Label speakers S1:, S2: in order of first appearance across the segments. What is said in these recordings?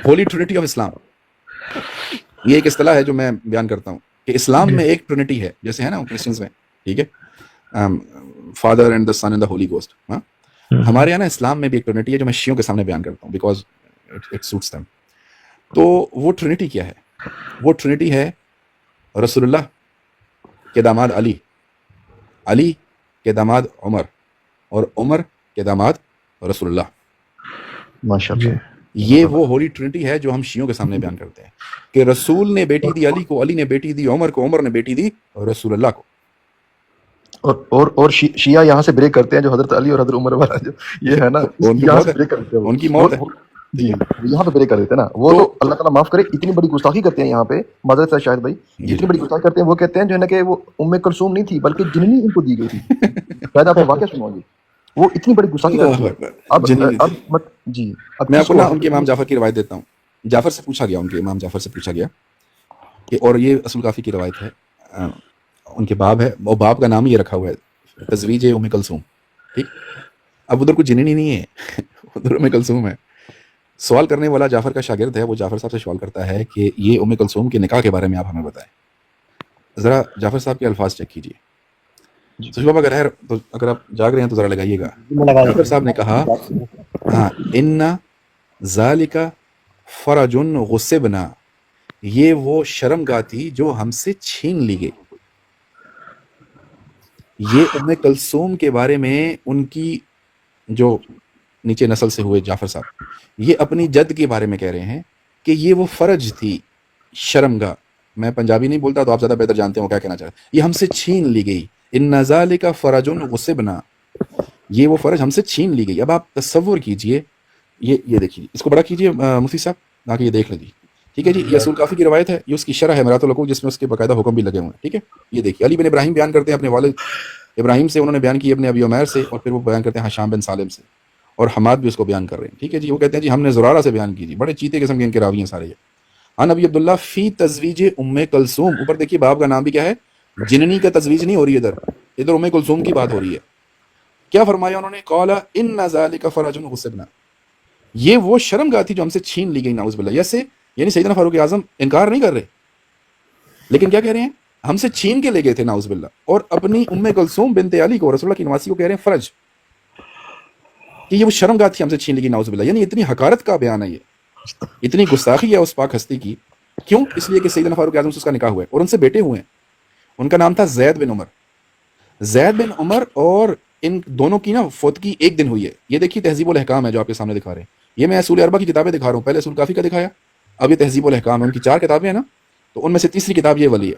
S1: Holi Trinity of اسلام، یہ ایک اصطلاح ہے جو میں بیان کرتا ہوں کہ اسلام میں ایک ٹرینٹی ہے، جیسے ہے نا کرسچنس میں، ٹھیک ہے، father and the son and the holy ghost. ہاں، ہمارے یہاں نا اسلام میں بھی ایک ٹرینٹی ہے جو میں شیعوں کے سامنے بیان کرتا ہوں بیکاز اٹ سوٹس دیم. تو وہ ٹرینٹی کیا ہے؟ وہ ٹرینٹی ہے رسول اللہ کے داماد علی، علی کے داماد عمر، اور عمر کے داماد رسول اللہ.
S2: ماشاء اللہ.
S1: یہ وہ ہولی ٹرینٹی ہے جو ہم شیعوں کے سامنے بیان کرتے ہیں کہ رسول نے بیٹی دی علی کو، علی نے بیٹی دی عمر کو، عمر نے بیٹی دی رسول اللہ کو.
S2: اور شیعہ یہاں سے بریک کرتے ہیں جو حضرت علی اور حضرت عمر والا جو یہ ہے نا، یہاں سے بریک کرتے ہیں،
S1: ان کی موت ہے
S2: جی یہاں پہ بریک کر دیتے ہیں نا. وہ تو اللہ تعالیٰ معاف کرے اتنی بڑی گستاخی کرتے ہیں یہاں پہ، معذرت ہے شاہد بھائی، اتنی بڑی گستاخی کرتے ہیں. وہ کہتے ہیں جو ہے نا کہ وہ ام کلثوم نہیں تھی بلکہ جننی ان کو دی گئی تھی. شاید آپ نے واقعہ سنا ہوگا، وہ اتنی بڑی گستاخی کرتے ہیں. اب جی
S1: میں آپ کو نا ان کے امام جعفر کی روایت دیتا ہوں. جعفر سے پوچھا گیا، ان کے امام جعفر سے پوچھا گیا کہ، اور یہ اصول کافی کی روایت ہے، ان کے باب ہے، وہ باب کا نام یہ رکھا ہوا ہے تزویج ام کلثوم. ٹھیک، اب ادھر کوئی جنینی نہیں ہے، ادھر ام کلثوم ہے. سوال کرنے والا جعفر کا شاگرد ہے، وہ جعفر صاحب سے سوال کرتا ہے کہ یہ ام کلثوم کے نکاح کے بارے میں آپ ہمیں بتائیں. ذرا جعفر صاحب کے الفاظ چیک کیجیے. سوچ بابا اگر آپ جاگ رہے ہیں تو ذرا لگائیے گا. جعفر صاحب نے کہا، ہاں، ان ذالک فرج غصبنا، یہ وہ شرم گاہ تھی جو ہم سے چھین لی گئی. یہ ام کلثوم کے بارے میں ان کی جو نیچے نسل سے ہوئے جعفر صاحب، یہ اپنی جد کے بارے میں کہہ رہے ہیں کہ یہ وہ فرج تھی، شرم گاہ. میں پنجابی نہیں بولتا تو آپ زیادہ بہتر جانتے ہیں وہ کیا کہنا چاہتے ہیں. یہ ہم سے چھین لی گئی، ان ذالک فرج غصبنا، یہ وہ فرج ہم سے چھین لی گئی. اب آپ تصور کیجئے، یہ دیکھیے، اس کو بڑا کیجئے مفتی صاحب تاکہ یہ دیکھ لیں. ٹھیک ہے جی، یہ اصول کافی کی روایت ہے، یہ اس کی شرح ہے میرات العقول جس میں اس کے باقاعدہ حکم بھی لگے ہوئے ہیں. ٹھیک ہے، یہ دیکھیے، علی بن ابراہیم بیان کرتے ہیں اپنے والد ابراہیم سے، انہوں نے بیان کی اپنے ابی عمیر سے، اور پھر وہ بیان کرتے ہیں ہشام بن سالم سے، اور حماد بھی اس کو بیان کر رہے ہیں. ٹھیک ہے جی، وہ کہتے ہیں جی ہم نے زرارہ سے بیان کی. جی بڑے چیتے قسم کے ان کے راوی ہیں سارے. ہاں، نبی عبداللہ فی تزویج ام کلثوم، اوپر دیکھیے باب کا نام بھی کیا ہے، جننی کا تزویج نہیں ہو رہی، ادھر ام کلثوم کی بات ہو رہی ہے. کیا فرمایا انہوں نے؟ قال ان ذالک فرج غصبنا، یہ وہ شرم گاہ تھی جو ہم سے چھین لی گئی. نعوذ باللہ. یسے یعنی سیدنا فاروق اعظم انکار نہیں کر رہے، لیکن کیا کہہ رہے ہیں؟ ہم سے چھین کے لے گئے تھے نعوذ باللہ. اور اپنی ام کلثوم بنت علی کو، رسول اللہ کی نواسی کو کہہ رہے ہیں فرج، کہ یہ وہ شرم گاہ تھی ہم سے چھین لی گئی. نعوذ باللہ. یعنی اتنی حقارت کا بیان ہے، یہ اتنی گستاخی ہے اس پاک ہستی کی. کیوں؟ اس لیے کہ سیدنا فاروق اعظم سے اس کا نکاح ہوا ہے اور ان سے بیٹے ہوئے ہیں. ان کا نام تھا زید بن عمر. زید بن عمر اور ان دونوں کی نا فوتگی ایک دن ہوئی ہے. یہ دیکھیے تہذیب الاحکام ہے جو آپ کے سامنے دکھا رہے ہیں. یہ میں اصول اربع کی کتابیں دکھا رہا ہوں، پہلے اصول کافی کا دکھایا، اب یہ تہذیب الاحکام ہے. ان کی 4 کتابیں ہیں نا، تو ان میں سے تیسری کتاب یہ والی ہے.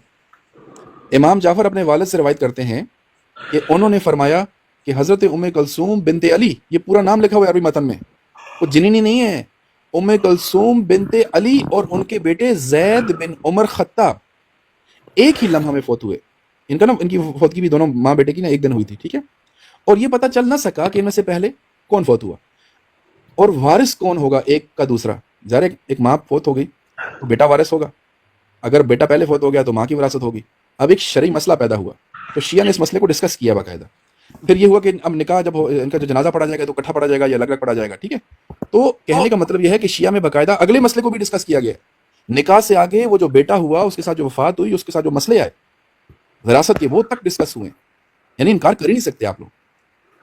S1: امام جعفر اپنے والد سے روایت کرتے ہیں کہ انہوں نے فرمایا کہ حضرت ام کلثوم بنت علی، یہ پورا نام لکھا ہوا ہے عربی متن میں، وہ جنینی نہیں ہے، ام کلثوم بنت علی اور ان کے بیٹے زید بن عمر خطاب ایک ہی لمحہ میں فوت ہوئے. ان کا نا، ان کی فوتگی بھی دونوں ماں بیٹے کی نا ایک دن ہوئی تھی. ٹھیک ہے، اور یہ پتہ چل نہ سکا کہ ان میں سے پہلے کون فوت ہوا اور وارث کون ہوگا ایک کا دوسرا. ظاہر ایک ماں فوت ہو گئی تو بیٹا وارث ہوگا، اگر بیٹا پہلے فوت ہو گیا تو ماں کی وراثت ہوگی. اب ایک شرعی مسئلہ پیدا ہوا تو شیعہ نے اس مسئلے کو ڈسکس کیا باقاعدہ. پھر یہ ہوا کہ اب نکاح جب ان کا جو جنازہ پڑھا جائے گا تو اکٹھا پڑھا جائے گا یا الگ الگ پڑھا جائے گا. ٹھیک ہے، تو کہنے کا مطلب یہ ہے کہ شیعہ میں باقاعدہ اگلے مسئلے کو بھی ڈسکس کیا گیا. نکاح سے آگے وہ جو بیٹا ہوا، اس کے ساتھ جو وفات ہوئی، اس کے ساتھ جو مسئلے آئے وراثت کے، وہ تک ڈسکس ہوئے. یعنی انکار کر ہی نہیں سکتے آپ لوگ.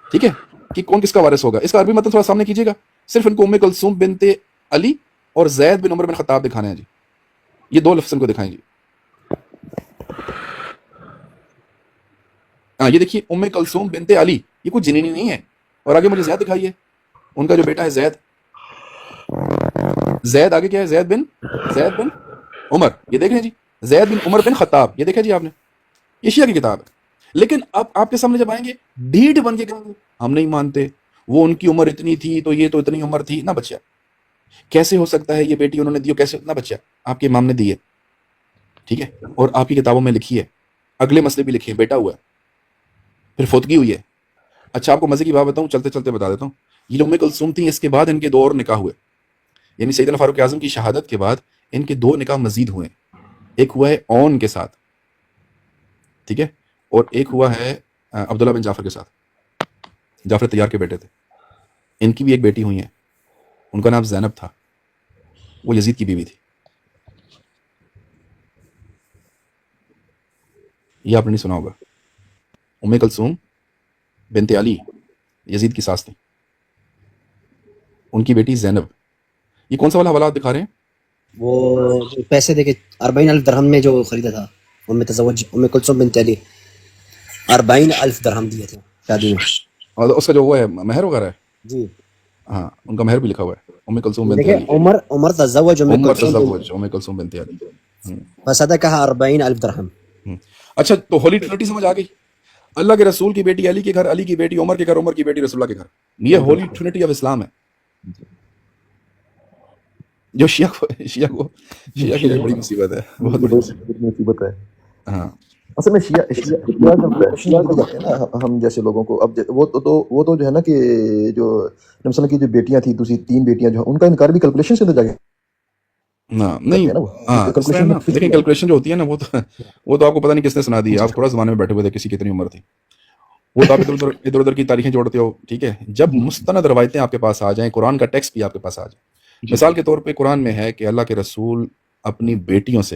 S1: ٹھیک ہے، کہ کون کس کا وارث ہوگا. اس کا عربی مطلب تھوڑا سامنے کیجیے گا. صرف ان کو ام کلثوم بنت علی اور زید بن عمر بن خطاب دکھانے ہیں جی. یہ 2 لفظ ان کو دکھائیں جی. یہ دیکھیے ام کلثوم بنت علی، یہ کوئی جنینی نہیں ہے. اور آگے مجھے زید دکھائیے، ان کا جو بیٹا ہے زید. زید آگے کیا ہے؟ زید بن عمر. یہ دیکھ رہے ہیں جی، زید بن عمر بن خطاب. یہ دیکھا جی آپ نے، یہ شیعہ کی کتاب ہے. لیکن اب آپ کے سامنے جب آئیں گے ڈھیٹ بن کے کہیں گے ہم نہیں مانتے، وہ ان کی عمر اتنی تھی تو یہ تو اتنی عمر تھی. نہ بچہ، کیسے ہو سکتا ہے یہ بیٹی انہوں نے دی؟ کیسے؟ نہ بچہ، آپ کے امام نے دی ہے. ٹھیک ہے، اور آپ کی کتابوں میں لکھی ہے، اگلے مسئلے بھی لکھے ہیں. بیٹا ہوا ہے، پھر فوتگی ہوئی ہے. اچھا، آپ کو مزے کی بات بتاؤں، چلتے چلتے بتا دیتا ہوں. یہ جو ام کلثوم تھی، اس کے بعد ان کے 2 اور نکاح ہوئے. یعنی سیدنا فاروق اعظم کی شہادت کے بعد ان کے 2 نکاح مزید ہوئے. ایک ہوا ہے اون کے ساتھ، ٹھیک ہے، اور ایک ہوا ہے عبداللہ بن جعفر کے ساتھ. جعفر طیار کے بیٹے تھے. ان کی بھی ایک بیٹی ہوئی ہیں، ان کا نام زینب تھا. وہ یزید کی بیوی تھی. یہ آپ نے نہیں سنا ہوگا. ام کلثوم بنت علی یزید کی ساس تھی. ان کی بیٹی زینب. یہ کون سا والا حوالات دکھا رہے ہیں؟
S3: وہ جو پیسے دے کے 40,000 درہم میں جو خریدا تھا ام کلثوم بنت علی 40,000 درہم دیے تھے شادی میں.
S1: اور اس کا جو وہ ہے مہر وغیرہ ہے.
S3: جی
S1: ہاں ان کا مہر بھی لکھا ہوا ہے ام کلثوم بنت
S3: دیکھیں
S1: علی.
S3: عمر تزوج
S1: عمر تزوج ام کلثوم بنت علی.
S3: فصدقها 40,000 درہم.
S1: اچھا تو ہولی ٹرینٹی سمجھ آ گئی. اللہ کے رسول کی بیٹی علی کے گھر، علی کی بیٹی عمر کے گھر، عمر کی بیٹی رسول اللہ کے گھر. یہ ہولی ٹرینٹی آف اسلام ہے. جو شیعہ کی بڑی مصیبت ہے، بہت بڑی
S2: مصیبت ہے.
S1: ہاں
S2: اصل میں شیعہ جب کرتے ہیں نا ہم جیسے لوگوں کو، اب وہ تو جو ہے نا کہ جو نبی صلی اللہ علیہ وسلم کی جو بیٹیاں تھیں دوسری 3 بیٹیاں جو ان کا انکار بھی کیلکولیشن سے جا کے
S1: نہیں. ہاں دیکھیں کیلکولیشن جو ہوتی ہے نا وہ تو آپ کو پتہ نہیں کس نے سنا دی. آپ تھوڑا زمانے میں بیٹھے ہوئے تھے، کسی کی اتنی عمر تھی. وہ تو آپ ادھر ادھر کی تاریخیں جوڑتے ہو. ٹھیک ہے، جب مستند روایتیں آپ کے پاس آ جائیں، قرآن کا ٹیکسٹ بھی آپ کے پاس آ جائے. مثال کے طور پہ قرآن میں ہے کہ اللہ کے رسول اپنی بیٹیوں سے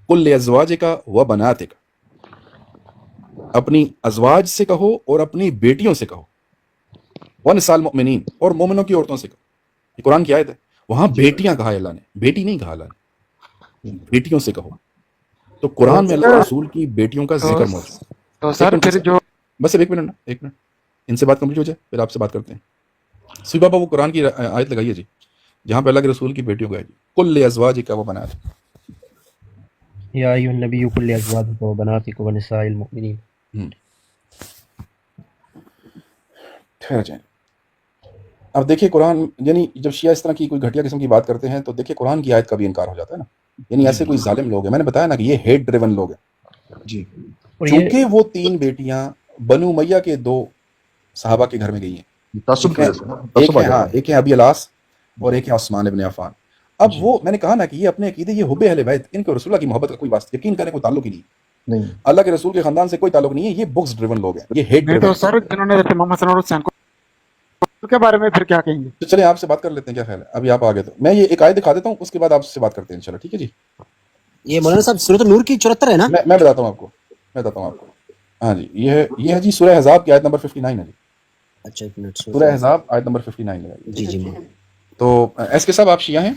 S1: کل ازواج کا و بنات کا، اپنی ازواج سے کہو اور اپنی بیٹیوں سے کہو، ونساء المؤمنین اور مومنوں کی عورتوں سے کہو. یہ قرآن کی آیت ہے. وہاں بیٹیاں کہا ہے اللہ نے، بیٹی نہیں کہا اللہ نے. بیٹیوں سے کہو. تو قرآن میں اللہ کے رسول کی بیٹیوں کا ذکر موجود ہے.
S4: تو سر پھر جو
S1: بس ایک منٹ ان سے بات کمپلیٹ ہو جائے پھر آپ سے بات کرتے ہیں. سی بابا وہ قرآن کی آیت لگائیے جی جہاں پہ اللہ کے رسول کی بیٹیوں کا ہے جی کل ازواجک و بناتک.
S3: یا ایھا النبی قل لازواجک و بناتک و نساء المؤمنین.
S1: ٹھہر جائیں. اب دیکھیں قرآن، یعنی جب شیعہ اس طرح کی کوئی گھٹیا قسم کی بات کرتے ہیں تو دیکھیں قرآن کی آیت کا بھی انکار ہو جاتا ہے نا. یعنی ایسے کوئی ظالم لوگ ہیں. میں نے بتایا نا کہ یہ ہیٹ ڈریون لوگ ہیں.
S2: جی
S1: چونکہ وہ 3 بیٹیاں بنو امیہ کے 2 صحابہ کے گھر میں گئی ہیں.
S2: تعصب کی وجہ سے
S1: ایک ہے ابی الاس اور ایک ہے عثمان ابن عفان. اب وہ میں نے کہا نا کہ یہ اپنے عقیدے، یہ حب اہل بیت، ان کو رسول اللہ کی محبت کا کوئی واسطہ یقین کرنے کوئی تعلق ہی نہیں. اللہ کے رسول کے خاندان سے کوئی تعلق نہیں ہے. یہ بکس ڈریون لوگ ہیں، یہ ہیٹ
S4: نہیں.
S1: ڈریون.
S4: تو سر جنہوں نے محمد صلی اللہ علیہ وسلم کو کے بارے میں پھر کیا کہیں گے؟
S1: تو چلیں آپ سے بات کر لیتے ہیں، کیا خیال ہے؟ ابھی آپ آگے تو میں یہ ایک آیت دکھا دیتا ہوں، اس کے بعد آپ سے بات کرتے ہیں انشاءاللہ. ٹھیک ہے جی.
S3: یہ مولانا صاحب سورۃ النور کی 74 ہے نا؟
S1: میں بتاتا ہوں آپ کو. ہاں جی یہ ہے جی سورہ احزاب کی آیت نمبر 59 ہے جی.
S3: اچھا ایک منٹ.
S1: سورہ احزاب آیت نمبر 59 ہے.
S3: جی
S1: تو ایس کے صاحب آپ شیعہ ہیں؟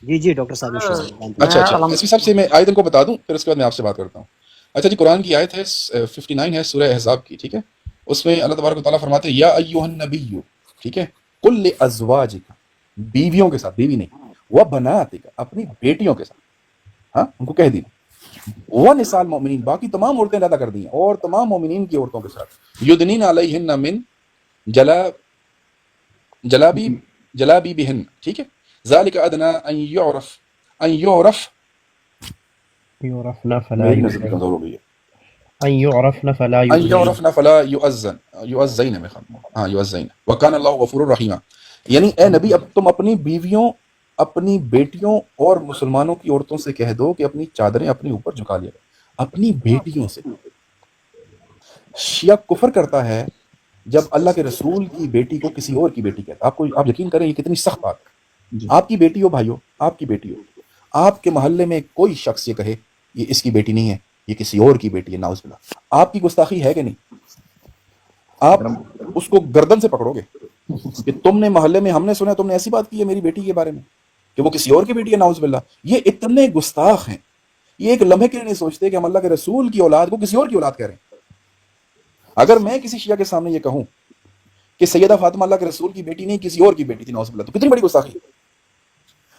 S3: جی ڈاکٹر صاحب
S1: اچھا ایس کے صاحب سے میں آیت ان کو بتا دوں پھر اس کے بعد میں آپ سے بات کرتا ہوں. اچھا جی قرآن کی آیت ہے 59 ہے سورہ احزاب کی. ٹھیک ہے، اس میں اللہ تبارک و تعالیٰ فرماتے ہیں یا ایھا النبی. ٹھیک ہے، کل ازواجک، بیویوں کے ساتھ، بیوی نہیں، و بناتک، اپنی بیٹیوں کے ساتھ. ہاں ان کو کہہ دی. ونساء المؤمنین، باقی تمام عورتیں ادا کر دی ہیں، اور تمام مومنین کی عورتوں کے ساتھ. یدنین علیہن من جلابیبہن. ٹھیک ہے، ذالک ادنی ان
S3: یعرفن فلا
S1: میری نظر کمزور ہو گئی ہے.
S3: ان یعرفن فلا
S1: یؤذین میں ہاں یؤذین وکان اللہ غفور الرحیم. یعنی اے نبی اب تم اپنی بیویوں، اپنی بیٹیوں اور مسلمانوں کی عورتوں سے کہہ دو کہ اپنی چادریں اپنے اوپر جھکا لیا. اپنی بیٹیوں سے. شیعہ کفر کرتا ہے جب اللہ کے رسول کی بیٹی کو کسی اور کی بیٹی کہتا. آپ یقین کریں یہ کتنی سخت بات ہے. آپ کی بیٹی ہو بھائیو، آپ کی بیٹی ہو، آپ کے محلے میں کوئی شخص یہ کہے یہ اس کی بیٹی نہیں ہے، یہ کسی اور کی بیٹی ہے، ناؤز باللہ. آپ کی گستاخی ہے کہ نہیں؟ آپ اس کو گردن سے پکڑو گے کہ تم نے محلے میں، ہم نے سنا تم نے ایسی بات کی ہے میری بیٹی کے بارے میں کہ وہ کسی اور کی بیٹی ہے، ناؤز باللہ. یہ اتنے گستاخ ہیں، یہ ایک لمحے کے لیے نہیں سوچتے کہ ہم اللہ کے رسول کی اولاد کو کسی اور کی اولاد کہہ رہے ہیں. اگر میں کسی شیعہ کے سامنے یہ کہوں کہ سیدہ فاطمہ اللہ کے رسول کی بیٹی نہیں کسی اور کی بیٹی تھی، ناؤز باللہ، تو کتنی بڑی گستاخی.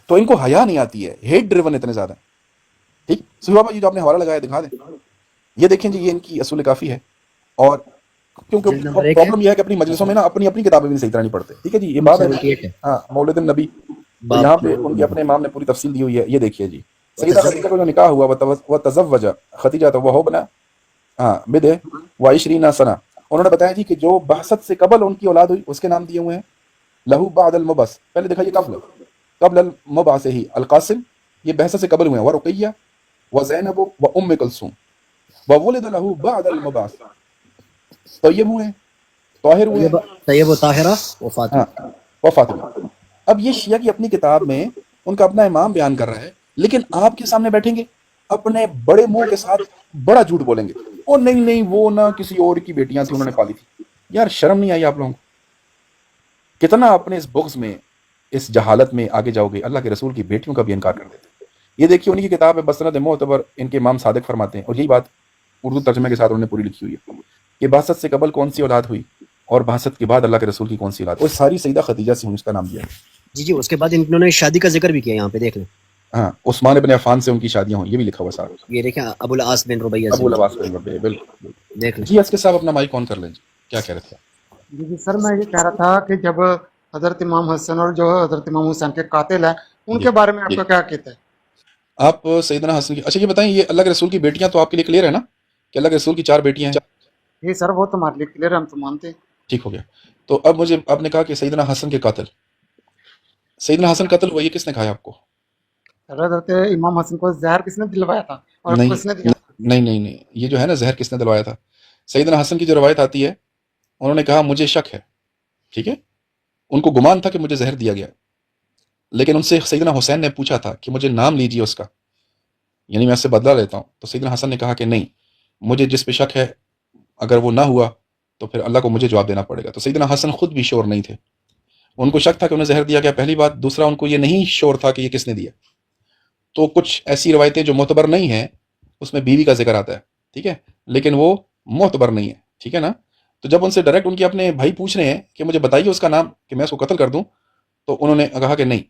S1: تو ان کو حیا نہیں آتی ہے، ہیٹ ڈریون اتنے زیادہ. ٹھیک صحیح بابا، یہ جو آپ نے حوالہ لگایا دکھا دیں. یہ دیکھیں جی، یہ ان کی اصول کافی ہے. اور کیونکہ پرابلم یہ ہے کہ اپنی مجلسوں میں نا اپنی کتابیں بھی صحیح طرح نہیں پڑھتے. ٹھیک ہے جی، یہ باب ہے ہاں مولد النبی. یہاں پہ ان کے اپنے امام نے پوری تفصیل دی ہوئی ہے. یہ دیکھیے جی، سیدہ خدیجہ کا جو نکاح ہوا وہ تزوج خدیجہ تو وہ بنا ہاں بدع و20 سنہ. انہوں نے بتایا جی کہ جو بعثت سے قبل ان کی اولاد ہوئی اس کے نام دیے ہوئے ہیں لہو بعد المبعث. پہلے دیکھا یہ قبل المبعث ہی القاسم، یہ بعثت سے قبل ہوئے ہیں، ورقیہ وزینب وام کلثوم. وولد له بعد المبعث طیب ہوئے ہیں، طاہر ہوئے ہیں،
S3: طیب و طاہرہ و
S1: ہاں
S3: فاطمہ.
S1: وفاطمہ. اب یہ شیعہ کی اپنی کتاب میں ان کا اپنا امام بیان کر رہا ہے، لیکن آپ کے سامنے بیٹھیں گے اپنے بڑے منہ کے ساتھ بڑا جھوٹ بولیں گے، اور نہیں نہیں وہ نہ کسی اور کی بیٹیاں تھیں انہوں نے پالی تھی۔ یار شرم نہیں آئی آپ لوگوں کو؟ کتنا اپنے اس بغض میں، اس جہالت میں آگے جاؤ گے، اللہ کے رسول کی بیٹیوں کا بھی انکار کر دیتے۔ یہ دیکھیے انہی کی کتاب ہے بسند معتبر، ان کے امام صادق فرماتے ہیں، اور یہی بات اردو ترجمے کے ساتھ انہوں نے پوری لکھی ہوئی ہے کہ بعثت سے قبل کون سی اولاد ہوئی اور بعثت کے بعد اللہ کے رسول کی کون سی اولاد، اور ساری سیدہ خدیجہ سے ہم اس کا نام دیا ہے۔
S3: جی جی، اس کے بعد انہوں نے شادی کا ذکر بھی کیا، یہاں پہ دیکھ لیں،
S1: ہاں، عثمان ابن عفان سے ان کی شادیاں ہوئی، یہ بھی لکھا ہوا سارا،
S3: یہ دیکھیں ابو العاص بن ربیعہ سے،
S1: ابو العباس بن ربیعہ، بالکل۔
S3: دیکھ لیں۔
S1: جی اس کے صاحب اپنا مائک آن کر لیں، جی کیا کہہ رہے تھے؟
S4: جی جی سر، میں یہ کہہ رہا تھا کہ جب حضرت امام حسن اور جو حضرت امام حسین کے قاتل ہیں ان
S1: جی
S4: کے بارے میں آپ
S1: جی،
S4: کا کیا کہتے ہیں؟
S1: آپ سیدنا حسن کی، اچھا یہ بتائیں، یہ اللہ کے رسول کی بیٹیاں تو آپ کے لیے کلیئر ہے نا کہ اللہ کے رسول کی 4 بیٹیاں ہیں؟
S4: جی سر، وہ تمہارے لیے کلیئر، ہم تو مانتے ہیں۔
S1: ٹھیک ہو گیا۔ تو اب مجھے آپ نے کہا کہ سیدنا حسن کے قاتل، سیدنا حسن قتل ہوا، یہ کس نے کھایا آپ کو؟
S4: سر حضرت امام حسن کو زہر کس نے دلوایا تھا اور
S1: نہیں
S4: کس نے دیا؟
S1: نہیں، یہ جو ہے نا زہر کس نے دلوایا تھا، سیدنا حسن کی جو روایت آتی ہے، انہوں نے کہا مجھے شک ہے، ٹھیک ہے، ان کو گمان تھا کہ مجھے زہر دیا گیا، لیکن ان سے سیدنا حسین نے پوچھا تھا کہ مجھے نام لیجیے اس کا، یعنی میں اس سے بدلہ لیتا ہوں، تو سیدنا حسن نے کہا کہ نہیں، مجھے جس پہ شک ہے اگر وہ نہ ہوا تو پھر اللہ کو مجھے جواب دینا پڑے گا۔ تو سیدنا حسن خود بھی شور نہیں تھے، ان کو شک تھا کہ انہیں زہر دیا گیا، پہلی بات، دوسرا ان کو یہ نہیں شور تھا کہ یہ کس نے دیا۔ تو کچھ ایسی روایتیں جو معتبر نہیں ہیں اس میں بیوی کا ذکر آتا ہے، ٹھیک ہے، لیکن وہ معتبر نہیں ہے، ٹھیک ہے نا۔ تو جب ان سے ڈائریکٹ ان کے اپنے بھائی پوچھ رہے ہیں کہ مجھے بتائیے اس کا نام کہ میں اس کو قتل کر دوں، تو انہوں نے کہا کہ نہیں،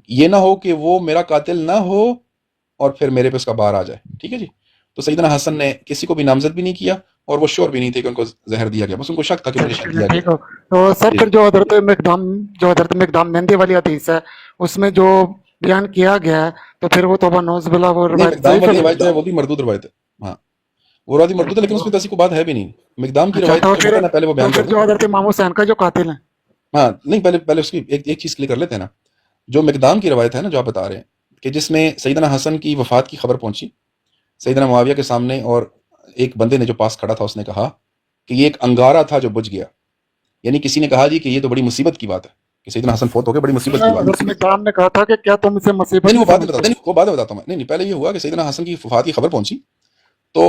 S1: یہ نہ ہو کہ وہ میرا قاتل نہ ہو اور پھر میرے پہ اس کا بار آ جائے، ٹھیک ہے جی۔ تو سیدنا حسن نے کسی کو بھی نامزد بھی نہیں کیا اور وہ شور بھی نہیں تھے کہ ان کو زہر دیا گیا، بس ان کو شک تھا کہ مجھے شک دیا
S4: ٹھیک
S1: گیا۔
S4: ہو تو سر،
S1: جی
S4: پھر جو حضرت مقدام مہندی والی حدیث ہے اس میں جو بیان کیا گیا ہے تو پھر وہ توبہ نوز باللہ وہ
S1: نہیں،
S4: روایت
S1: مقدام
S4: ضعیف
S1: والی
S4: ہے؟
S1: روایت جو ہے وہ بھی مردود روایت ہے، ہاں وہ روایت مردود ہے، لیکن اس میں تو ایسی کوئی بات ہے بھی نہیں۔ مقدام کی
S4: اچھا،
S1: روایت
S4: تو
S1: جو
S4: پھر
S1: ہے نا، پہلے وہ بیان کر دوں۔
S4: جو حضرت امام حسین کا جو قاتل ہیں،
S1: ہاں نہیں، پہلے اس کی ایک چیز کلیئر کر لیتے ہیں نا۔ جو مقدام کی روایت ہے نا جو آپ بتا رہے ہیں کہ جس میں سیدنا حسن کی وفات کی خبر پہنچی سیدنا معاویہ کے سامنے، اور ایک بندے نے جو پاس کھڑا تھا اس نے کہا کہ یہ ایک انگارہ تھا جو بجھ گیا، یعنی کسی نے کہا جی کہ یہ تو بڑی مصیبت کی بات ہے کہ سیدنا حسن فوت ہو گئے، بڑی مصیبت کی بات
S4: حضرت
S1: ہے۔
S4: مقدام نے کہا تھا کہ کیا تم اسے مصیبت
S1: نہیں
S4: نہیں
S1: وہ بعد میں
S4: سمجھتے؟
S1: بتاتا ہوں، وہ بعد میں بتاتا ہوں میں، نہیں پہلے یہ ہوا کہ سیدنا حسن کی وفات کی خبر پہنچی تو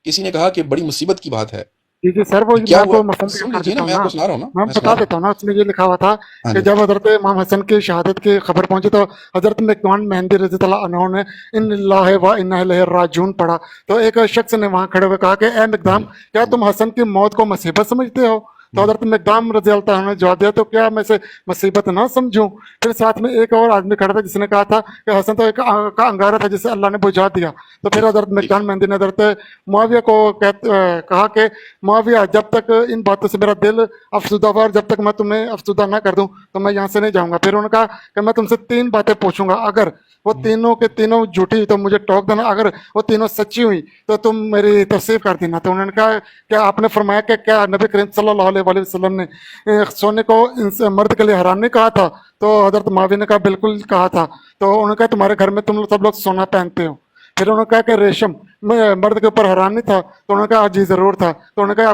S1: کسی نے کہا کہ بڑی مصیبت کی بات ہے،
S4: جی جی سر، وہ
S1: کیا
S4: میں
S1: ہوا؟
S4: کو مسئلہ
S1: سن
S4: کر
S1: لیجیے
S4: دیتا
S1: نا،
S4: ہوں
S1: میں آپ
S4: نا،
S1: کو سنا رہا ہوں نا،
S4: میں
S1: میں سنا
S4: بتا
S1: رہا ہوں۔
S4: دیتا ہوں نا، اس میں یہ لکھا ہوا تھا
S1: ہاں
S4: کہ
S1: جی،
S4: جب حضرت امام حسن کی شہادت کی خبر پہنچی تو حضرت مقدام مہندی رضی اللہ عنہ نے ان اللہ و انا الیہ راجعون پڑھا، تو ایک شخص نے وہاں کھڑے ہوئے کہا کہ اے مقدام، کیا تم حسن کی موت کو مصیبت سمجھتے ہو؟ تو حضرت مقدام رضی اللہ عنہ نے جواب دیا تو کیا میں اسے مصیبت نہ سمجھوں؟ پھر ساتھ میں ایک اور آدمی کھڑا تھا جس نے کہا تھا کہ حسن تو ایک کا انگارہ تھا جسے اللہ نے بجھا دیا۔ تو پھر حضرت مقدام مہندی نے حضرت معاویہ کو کہا کہ معاویہ، جب تک ان باتوں سے میرا دل افسردہ ہوا اور جب تک میں تمہیں افسردہ نہ کر دوں تو میں یہاں سے نہیں جاؤں گا۔ پھر انہوں نے کہا کہ میں تم سے 3 باتیں پوچھوں گا، اگر وہ تینوں کے تینوں جھوٹی ہوئی تو مجھے ٹوک دینا، اگر وہ تینوں سچی ہوئی تو تم میری تصدیق کر دینا۔ تو انہوں نے کہا کہ آپ نے فرمایا کہ کیا نبی کریم صلی اللہ علیہ وآلہ وسلم نے سونے کو مرد کے لیے حرام نہیں کہا تھا؟ تو حضرت معاویہ نے کہا بالکل کہا تھا۔ تو انہوں نے کہا تمہارے گھر میں تم سب لوگ سونا پہنتے ہو؟ پھر انہوں نے کہا کہ ریشم مرد کے اوپر حرام نہیں تھا؟ تو انہوں نے کہا جی ضرور تھا۔ تو انہوں نے کہا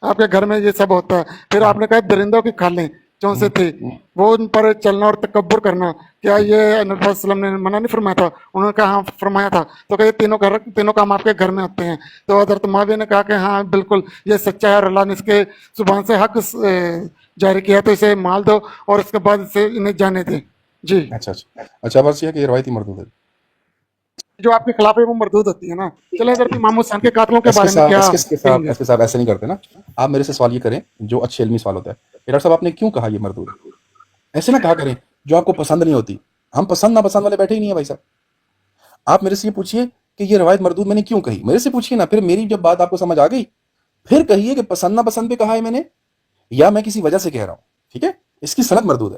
S4: آپ کے گھر میں یہ سب ہوتا ہے؟ پھر آپ نے کہا درندوں کی کھالیں جو سے تھی وہ ان پر چلنا اور تکبر کرنا، کیا یہ نبی صلی اللہ علیہ وسلم نے منع نہیں فرمایا تھا؟ انہوں نے کہا ہاں فرمایا تھا۔ تو کہ یہ تینوں کام آپ کے گھر میں ہوتے ہیں؟ تو حضرت معاویہ نے کہا کہ ہاں بالکل یہ سچا ہے اور اللہ نے اس کے زبان سے حق جاری کیا، تو اسے مال دو اور اس کے بعد اسے انہیں جانے دیں۔ جی،
S1: اچھا بس یہ ہے کہ یہ روایتی مردود ہے۔
S4: جو آپ کے خلاف ہے وہ مردود ہوتی ہے نا۔ چلیں حضرت امام حسین کے قاتلوں کے
S1: ایس کے
S4: بارے میں کیا کہیں گے؟
S1: صاحب ایسے نہیں کرتے نا، آپ میرے سے سوال یہ کریں جو اچھے علمی سوال ہوتا ہے کہ ڈاکٹر صاحب آپ نے کیوں کہا یہ مردود ہے، ایسے نہ کہا کریں جو آپ کو پسند نہیں ہوتی، ہم پسند ناپسند والے بیٹھے ہی نہیں ہیں بھائی صاحب۔ آپ میرے سے یہ پوچھیے کہ یہ روایت مردود میں نے کیوں کہی، میرے سے پوچھیے نا، پھر میری جب بات آپ کو سمجھ آ گئی پھر کہیے کہ پسند ناپسند پہ کہا ہے میں نے یا میں کسی وجہ سے کہہ رہا ہوں، ٹھیک ہے۔ اس کی سند مردود ہے،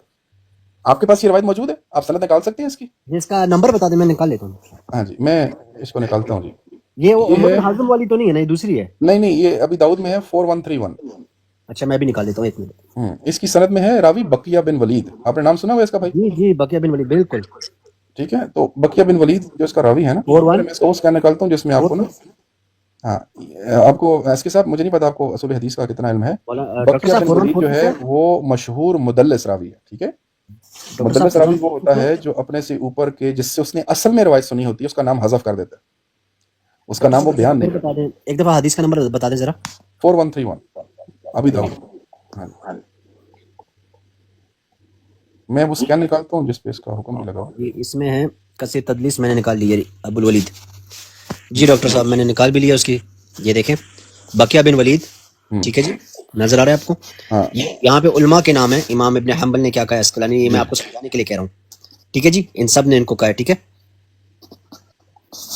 S1: آپ کے پاس یہ روایت موجود ہے، آپ سند نکال سکتے ہیں اس کی؟
S3: اس کا نمبر بتا دیں، میں نکال لیتا ہوں۔
S1: ہاں جی، میں اس کو نکالتا ہوں جی۔
S3: یہ وہ
S1: یہ
S3: امت
S1: ہے،
S3: الحازم والی تو نہیں ہے نا، یہ دوسری ہے؟
S1: نہیں یہ ابھی داؤد میں ہے 4131۔
S3: اچھا میں بھی نکال لیتا ہوں، ایک منٹ۔
S1: اس کی سند میں ہے راوی بقیہ بن ولید، آپ نے نام سنا ہوا اس کا بھائی؟
S3: جی جی، بقیہ بن ولید، بالکل
S1: ٹھیک ہے، تو بقیہ بن ولید جو اس کا راوی ہے نا،
S3: 41
S1: میں اس کا وہ سکین نکالتا ہوں جس میں آپ کو نا، ہاں آپ کو اس کے ساتھ، مجھے نہیں پتا آپ کو اصول حدیث کا کتنا علم ہے۔
S3: ڈاکٹر
S1: بقیہ
S3: صاحب
S1: بن ولید جو ہے
S3: 41
S1: وہ مشہور مدلس راوی ہے، ٹھیک ہے۔
S3: ڈاکٹر
S1: مدلس
S3: صاحب
S1: راوی وہ ہوتا ہے جو اپنے سے اوپر کے جس سے اس نے اصل میں روایت سنی ہوتی ہے اس کا نام حذف کر دیتا ہے، اس کا نام وہ بیان نہیں
S3: بتا دیں ایک دفعہ حدیث کا نمبر بتا دیں ذرا.
S1: 4131 ابھی داؤد. ہاں میں وہ سکین نکالتا ہوں جس پہ اس کا حکم بھی لگا ہوا.
S3: یہ اس میں ہے کثیر تدلیس، میں نے نکال لی ہے ابو الولید. جی ڈاکٹر صاحب میں نے نکال بھی لیا اس کی. یہ دیکھیں بقیہ بن ولید، ٹھیک ہے جی، نظر آ رہا ہے آپ کو؟
S1: ہاں
S3: یہاں پہ علماء کے نام ہے. امام ابن حنبل نے کیا کہا ہے، اسقلانی، یہ میں آپ کو سمجھانے کے لیے کہہ رہا ہوں، ٹھیک ہے جی. ان سب نے ان کو کہا ہے، ٹھیک ہے.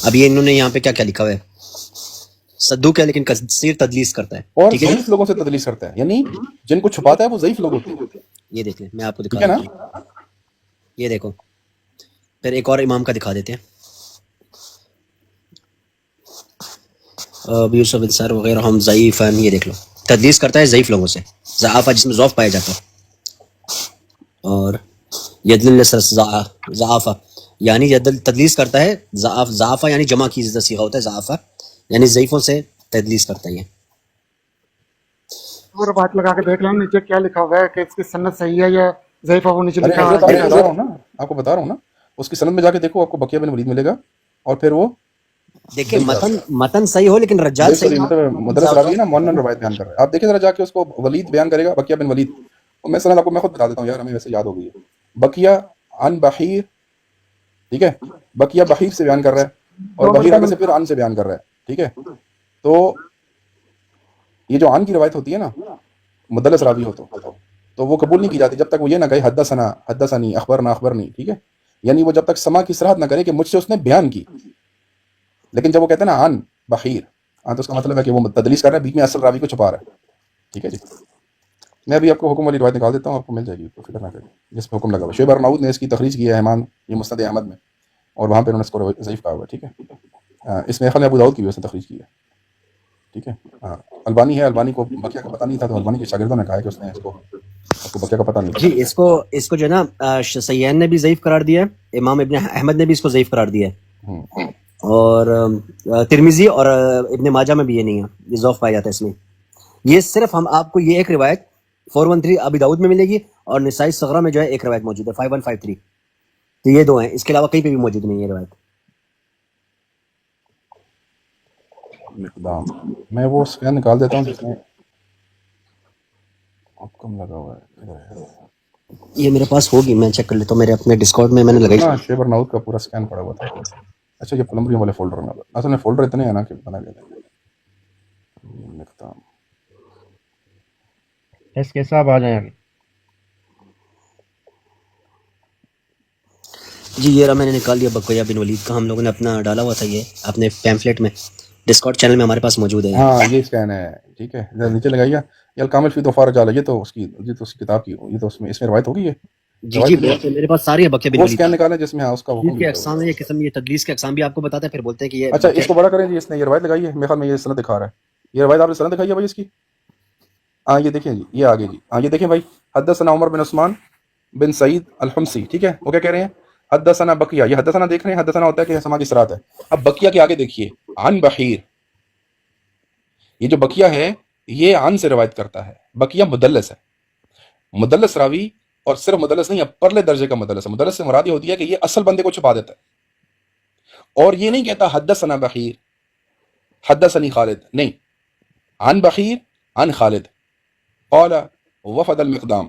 S3: اب یہ انہوں نے یہاں پہ کیا کیا لکھا ہوا ہے، صدوق ہے لیکن کثیر تدلیس کرتا ہے،
S1: اور
S3: ٹھیک ہے جی.
S1: ضعیف لوگوں سے تدلیس کرتا ہے، یعنی جن کو چھپاتا ہے وہ ضعیف لوگ ہوتے ہیں،
S3: یہ دیکھ لیں، میں آپ کو
S1: ٹھیک
S3: دکھا
S1: ہے نا.
S3: دیتا ہوں. یہ دیکھو پھر ایک اور امام کا دکھا دیتے ہیں، ابو یوسف انصار وغیرہ، ہم ضعیف ہیں. یہ دیکھ لو تدلیس کرتا ہے ضعیف لوگوں سے، ضعافہ جس میں ضعف پایا جاتا ہے. اور یدل ضعافہ یعنی یدل تدلیس کرتا ہے، ضعافہ یعنی جمع کی صیغہ ہوتا ہے، ضعافہ یعنی ضعیفوں سے تدلیس کرتا ہے. یہ
S4: اور بات لگا کے دیکھ لیں نیچے کیا لکھا ہوا ہے کہ اس کی سند صحیح ہے یا ضعیف ہے، وہ نیچے
S1: ارے
S4: لکھا
S1: حضرت آپ کو
S4: ہے.
S1: بتا رہا ہوں نا، آپ کو بتا رہا ہوں نا، اس کی سند میں جا کے دیکھو، آپ کو بقیہ بن ولید ملے گا، اور پھر وہ
S3: دیکھیں متن صحیح ہو لیکن رجال صحیح نہ ہو.
S1: مطلب مدرس راوی ہے نا، مونن روایت بیان کر رہا ہے. آپ دیکھیں ذرا جا کے اس کو، ولید بیان کرے گا بقیہ بن ولید، اور میں سند آپ کو میں خود بتا دیتا ہوں یار، ہمیں ویسے یاد ہو گئی ہے. بقیہ عن بحیر، ٹھیک ہے، بقیہ بحیر سے بیان کر رہا ہے، اور بحیر آگے سے پھر عن سے بیان کر رہا ہے، ٹھیک ہے. تو یہ جو عن کی روایت ہوتی ہے نا، مدلس راوی ہو تو وہ قبول نہیں کی جاتی جب تک وہ یہ نہ کہے حدثنا حدثنی اخبرنا اخبرنی، ٹھیک ہے. یعنی وہ جب تک سما کی صراحت نہ کرے کہ مجھ سے اس نے بیان کی. لیکن جب وہ کہتے ہیں نا عن بحیر، تو اس کا مطلب ہے کہ وہ تدلیس کر رہا ہے، بیچ میں اصل راوی کو چھپا رہا ہے، ٹھیک ہے جی. میں ابھی آپ کو حکم والی روایت نکال دیتا ہوں، آپ کو مل جائے گی، تو فکر نہ کریں، جس پہ حکم لگا ہوا. شعیب ارناؤد نے اس کی تخریج کی ہے حمان، یہ مسند احمد میں، اور وہاں پہ انہوں نے اس کو ضعیف کہا ہوا ہے، ٹھیک ہے. اس میں خل ابو داؤد کی بھی اس نے تخریج کی ہے، ٹھیک ہے. ہاں البانی ہے، البانی کو بقیہ کا پتہ نہیں تھا، تو البانی کے شاگردوں نے کہا ہے کہ اس نے اس کو بقیہ کا پتہ نہیں
S3: جی اس کو جو ہے نا سیان نے بھی ضعیف قرار دیا ہے، امام ابن احمد نے بھی اس کو ضعیف قرار دیا ہے، اور ترمذی اور ابن ماجہ میں بھی یہ نہیں ہے، یہ ضعف پایا جاتا ہے اس میں. یہ صرف ہم آپ کو یہ ایک روایت 413 ابی داؤد میں ملے گی، اور نسائی صغرا میں جو ہے ایک روایت موجود ہے 5153. تو یہ دو ہیں، اس کے علاوہ کہیں پہ بھی موجود نہیں ہے یہ روایت.
S1: مقدام. میں وہ سکین نکال دیتا ہوں جس میں حکم لگا ہوا ہے.
S3: یہ میرے پاس ہوگی، میں چیک کر لیتا ہوں، میرے اپنے ڈسکارڈ میں نے لگائی.
S1: ہاں شیب ارناؤد کا پورا سکین پڑا ہوا تھا. اچھا یہ پلمبریوں والے فولڈر میں، اصل میں فولڈر اتنے ہیں نا کہ بنا لیتے ہیں. مقدام
S5: ایس کے صاحب آ جائیں ابھی.
S3: جی یہ رہا، میں نے نکال لیا بقیہ بن ولید کا. ہم لوگوں نے اپنا ڈالا ہوا تھا یہ اپنے پیمفلیٹ میں، ڈسکارڈ چینل میں ہمارے پاس موجود ہے.
S1: ہاں یہ سکین ہے، ٹھیک ہے. نیچے لگائیے یہ الکامل فی ظفار رجال، یہ تو اس کی کتاب کی، یہ تو اس میں روایت ہوگی. یہ
S3: جی جی میرے پاس ساری ہے بقیہ بن
S1: وہ
S3: ولید
S1: سکین نکالیں جس میں اس کا حکم
S3: کے اقسام ہے. یہ قسم یہ تدلیس کے اقسام بھی آپ کو بتاتا ہے، پھر بولتے ہیں کہ یہ
S1: اچھا اس کو بڑا کریں جی. اس نے یہ روایت لگائی ہے، میرے خیال میں یہ سند دکھا رہا ہے. یہ روایت آپ نے سند دکھائی ہے بھائی اس کی. ہاں یہ دیکھیں جی، یہ آگے جی. ہاں یہ دیکھیں بھائی، حدثنا عمر بن عثمان بن سعید الحمصی، ٹھیک ہے. وہ کیا کہہ رہے ہیں؟ حدثنا بقیہ. یہ حدثنا دیکھ رہے ہیں، حدثنا ہوتا ہے کہ سما کی صراحت ہے. اب بقیہ کے آگے دیکھیے عن بحیر. یہ جو بقیہ ہے یہ عن سے روایت کرتا ہے. بقیہ مدلس ہے، مدلس راوی، اور صرف مدلس نہیں، اب پرلے درجے کا مدلس ہے. مدلس سے مراد یہ ہوتی ہے کہ یہ اصل بندے کو چھپا دیتا ہے، اور یہ نہیں کہتا حدثنا بحیر حدثنی خالد، نہیں، عن بحیر عن خالد قال وفد المقدام.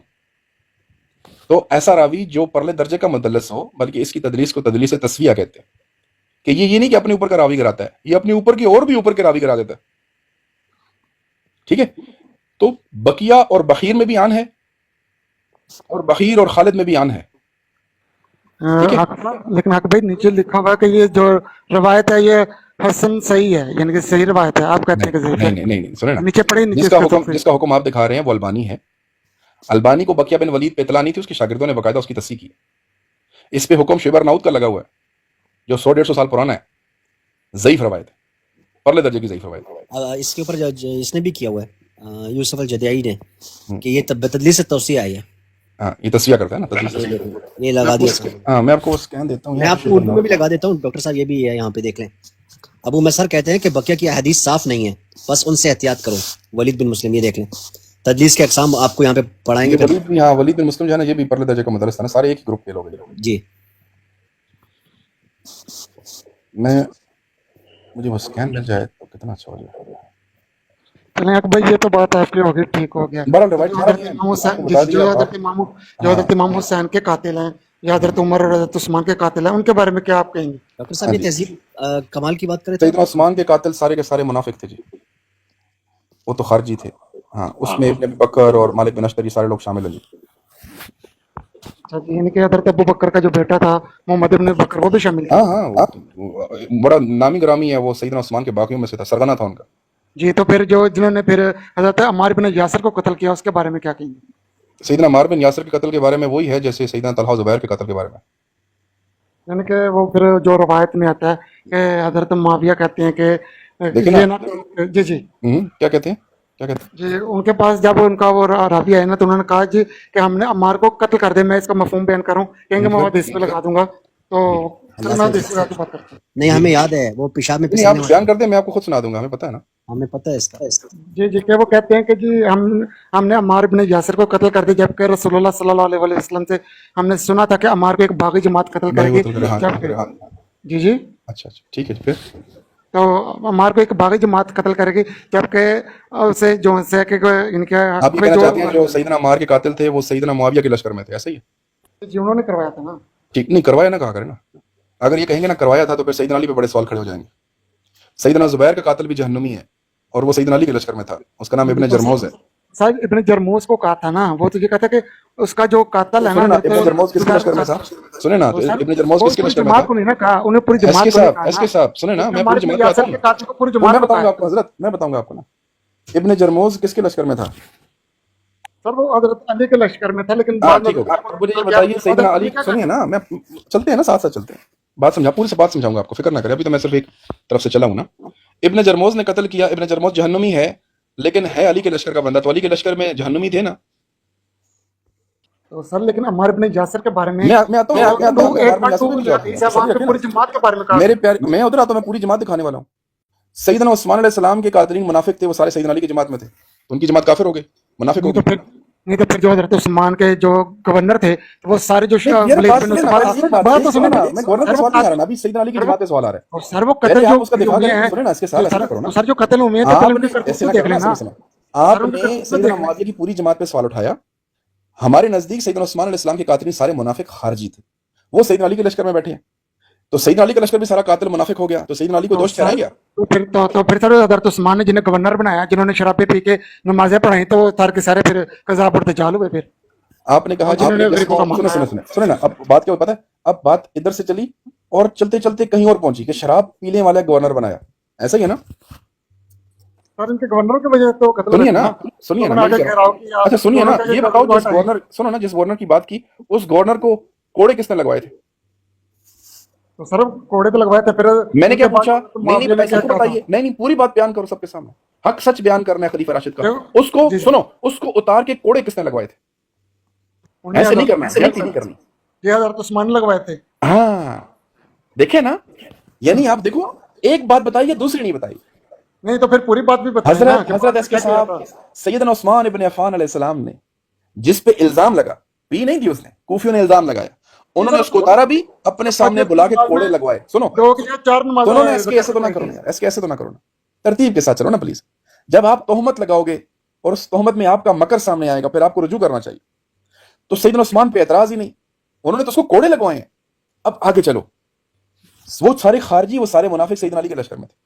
S1: تو ایسا راوی جو پرلے درجے کا مدلس ہو، بلکہ اس کی تدلیس کو تدلیس تسویہ کہتے ہیں، کہ یہ نہیں کہ اپنے اوپر کا راوی کراتا ہے، یہ اپنے اوپر کی اور بھی اوپر کے راوی کرا دیتا ہے، ٹھیک ہے. تو بقیہ اور بحیر میں بھی عن ہے، اور بحیر اور خالد میں بھی عن ہے.
S4: لیکن حق بھائی نیچے لکھا ہوا ہے کہ یہ جو روایت ہے یہ حسن صحیح ہے، یعنی کہ صحیح روایت ہے. آپ کہتے ہیں کہ ضعیف ہے.
S1: نہیں سنیں نا،
S4: نیچے پڑھیں، نیچے
S1: جس کا حکم آپ دکھا رہے ہیں وہ البانی ہے. البانی کو بقیہ بن ولید پہ اطلاع نہیں تھی، اس کے شاگردوں نے باقاعدہ اس کی تصحیح کی. اس پہ حکم شیب ارناؤد کا لگا ہوا ہے، جو 100-150 سال پرانا ہے. ضعیف روایت ہے، پرلے درجے کی ضعیف روایت.
S3: اس کے اوپر اس نے بھی کیا ہوا ہے یوسف الجدیعی نے، کہ یہ تدلیس سے توسیع آئی ہے.
S1: ہاں یہ تصفیہ کرتا ہے نا،
S3: یہ لگا دیا.
S1: ہاں میں آپ کو سکین دیتا ہوں،
S3: میں آپ کو اردو میں بھی لگا دیتا ہوں ڈاکٹر صاحب، یہ بھی ہے یہاں پہ دیکھ لیں. ابو مسر کہتے ہیں کہ بقیہ کی احادیث صاف نہیں ہے، بس ان سے احتیاط کرو. ولید بن مسلم، یہ دیکھ لیں تدلیس کے اقسام آپ کو یہاں پہ پڑھائیں
S1: یہ
S3: گے.
S1: ولید بھی، ہاں ولید بن مسلم جو ہے نا، یہ بھی پرلے درجے کا مدرس تھا نا، سارے ایک ہی گروپ کے لوگ ہیں.
S3: جی
S1: مجھے وہ اسکین مل جائے تو کتنا اچھا ہو جائے.
S4: چلیں اکبر بھائی، یہ تو بات آپ کی ہوگی، ٹھیک ہو گیا.
S1: بہرحال روایت
S4: جو حضرت امام حسین، جو حضرت امام حسین کے قاتل ہیں، یا حضرت عمر اور حضرت عثمان کے قاتل ہیں، ان کے بارے میں کیا آپ کہیں گے؟
S3: ڈاکٹر صاحب، یہ تہذیب کمال کی بات کرے تھے.
S1: سیدنا عثمان کے قاتل سارے کے سارے منافق تھے جی، وہ تو خارجی تھے. ہاں، اس میں ابن بکر اور مالک بن اشتر یہ سارے لوگ شامل ہیں جی.
S4: اچھا جی، یعنی کہ حضرت ابو بکر کا جو بیٹا تھا محمد ابن بکر، وہ بھی شامل تھا.
S1: ہاں وہ بڑا نامی گرامی ہے، وہ سیدنا عثمان کے باقیوں میں سے تھا، سرغنہ تھا ان کا.
S4: جی، تو پھر جو جنہوں نے پھر حضرت عمار بن یاسر کو قتل کیا، اس کے بارے میں کیا کہیں گے؟
S1: سیدنا عمار بن یاسر کے قتل کے بارے میں وہی ہے جیسے سیدنا طلحہ زبیر کے قتل کے بارے میں.
S4: یعنی کہ وہ پھر جو روایت میں آتا ہے کہ حضرت معاویہ کہتے ہیں کہ
S1: دیکھیں
S4: یہ
S1: نا،
S4: جی جی
S1: کیا کہتے ہیں
S4: جی، ان کے پاس جب ان کا وہ راوی آئے نا، تو انہوں نے کہا جی کہ ہم نے عمار کو قتل کر دے. میں اس کا مفہوم بیان کروں، کہیں گے میں حدیث میں لگا دوں گا. تو میں حدیث میں بات کرتا ہوں.
S3: نہیں، ہمیں یاد ہے وہ پیشاب میں
S1: نہیں، آپ
S3: پسینے
S1: بیان کر دیں، میں آپ کو خود سنا دوں گا، ہمیں پتہ ہے نا.
S3: ہمیں پتہ ہے اس کا.
S4: جی جی، کہ وہ کہتے ہیں کہ جی ہم نے عمار بن یاسر کو قتل کر دیا، جبکہ رسول اللہ صلی اللہ علیہ وسلم سے ہم نے سنا تھا کہ عمار کو ایک باغی جماعت قتل کرے گی. جی جی،
S1: اچھا ٹھیک ہے. پھر
S4: تو عمار کو ایک باغی جماعت قتل کرے گی، جبکہ اسے جو ہے کہ ان کے
S1: آپ یہ کہنا چاہتے ہیں جو سیدنا عمار کے قاتل تھے وہ سیدنا معاویہ کے لشکر میں تھے، ایسا ہی ہے؟
S4: جی، انہوں نے کروایا تھا نا.
S1: ٹھیک، نہیں کروایا نہ کہا کرے نا. اگر یہ کہیں گے نا کروایا تھا تو پھر سیدنا علی پہ بڑے سوال کھڑے ہو جائیں گے. سیدنا زبیر کا قاتل بھی جہنمی ہے اور وہ سیدنا علی کے لشکر میں تھا، اس کا نام ابن جرموز ہے.
S4: صاحب ابن جرموز کو کہا تھا نا، وہ تو یہ کہتا کہ اس کا جو قاتل ہے نا،
S1: ابن جرموز کس کے لشکر میں تھا؟ سنیں نا، ابن جرموز کس کے لشکر میں
S4: جماعت کو نہیں نا کہا، انہیں پوری جماعت کو نہیں کہا.
S1: ایس کے صاحب سنیں نا، میں پوری جماعت
S4: یاسر
S1: بتاتا
S4: کے
S1: ہوں.
S4: قاتل کو پوری
S1: میں
S4: جماعت کو
S1: بتاؤں گا
S4: کہا.
S1: آپ کو حضرت، میں بتاؤں گا آپ کو نا. ابن جرموز کس کے لشکر میں تھا؟
S4: سر وہ حضرت علی کے لشکر میں تھا، لیکن
S1: ٹھیک ہوگا. مجھے یہ بتائیے سیدنا علی، سنیے نا، میں چلتے ہیں نا، ساتھ ساتھ چلتے ہیں، بات سمجھا، پوری سے بات سمجھاؤں گا آپ کو، فکر نہ کریں، ابھی تو میں صرف ایک طرف سے چلا ہوں نا. ابن جرموز نے قتل کیا. ابن جرموز جہنمی ہے لیکن ہے علی کے لشکر کا بندہ، تو علی کے لشکر میں جہنمی تھے نا.
S4: تو سر لیکن عمار بن یاسر کے بارے میں
S1: میں آتا ہوں، میرے پیارے، میں ادھر آتا ہوں، میں پوری جماعت دکھانے والا ہوں. سیدنا عثمان علیہ السلام کے قاتلین منافق تھے، وہ سارے سیدنا علی کی جماعت میں تھے، تو ان کی جماعت کافر ہو گئی، منافق ہو گئی.
S4: نہیں تو پھر جو حضرت عثمان کے جو گورنر تھے وہ سارے جو
S1: بات سنیں نا، میں گورنر کا سوال نہیں آ رہا نا، ابھی سیدنا علی کی جماعت پہ سوال آ رہا ہے.
S4: سر وہ قتل جو ہوئے ہیں،
S1: سنیں نا، اس کے ساتھ ایسا کرو نا،
S4: سر جو قتل ہوئے ہیں،
S1: آپ نے سیدنا معاویہ کی پوری جماعت پہ سوال اٹھایا. ہمارے نزدیک سیدنا عثمان علیہ السلام کے قاتلین سارے منافق خارجی تھے، وہ سیدنا علی کے لشکر میں بیٹھے ہیں، تو سیدنا علی کا لشکر بھی سارا قاتل منافق ہو گیا، تو سیدنا علی کو دوست ٹھہرایا گیا.
S4: تو پھر سر حضرت عثمان نے جنہیں گورنر بنایا، جنہوں نے شرابیں پی کے نمازیں پڑھائی، تو وہ سارے کے سارے پھر قذاب اور دجال ہوئے. پھر
S1: آپ نے کہا سنیں نا، اب بات کیا پتہ ہے، اب بات ادھر سے چلی اور چلتے چلتے کہیں اور پہنچی کہ شراب پینے والا گورنر بنایا، ایسا ہی ہے نا.
S4: ان کے گورنر کی وجہ تو قتل
S1: سنیے نا، اچھا سنیے نا، یہ بتاؤ جس گورنر، سنو نا، جس گورنر کی بات کی، اس گورنر کو کوڑے کس نے لگوائے تھے؟
S4: تو سر کوڑے تو لگوائے تھے. پھر
S1: میں نے کیا پوچھا؟ نہیں بتائیے، نہیں پوری بات بیان کرو سب کے سامنے، حق سچ بیان کرنا ہے خلیفہ راشد کا. اس کو سنو، اس کو اتار کے کوڑے کس نے لگوائے تھے؟ ایسے نہیں کرنا، غلطی نہیں کرنی.
S4: یہ حضرت عثمان نے لگوائے تھے.
S1: ہاں دیکھیں نا، یعنی آپ دیکھو، ایک بات بتائیے دوسری نہیں بتائی.
S4: نہیں تو پھر پوری بات بھی بتائیں.
S1: حضرت اس کے صاحب سیدنا عثمان ابن عفان علیہ السلام نے جس پہ الزام لگا، پی نہیں دی اس نے، کوفیوں نے الزام لگایا، انہوں نے اس کو اتارا بھی، اپنے سامنے بلا کے کوڑے لگوائے. سنو سنو نا، ایسے تو نہ کرو نا، ایسے تو نہ کرو نا، ترتیب کے ساتھ چلو نا پلیز. جب آپ تہمت لگاؤ گے اور اس تہمت میں آپ کا مکر سامنے آئے گا، پھر آپ کو رجوع کرنا چاہیے. تو سیدنا عثمان پہ اعتراض ہی نہیں، انہوں نے تو اس کو کوڑے لگوائے ہیں. اب آگے چلو، وہ سارے خارجی، وہ سارے منافق سیدنا علی کے لشکر میں تھے.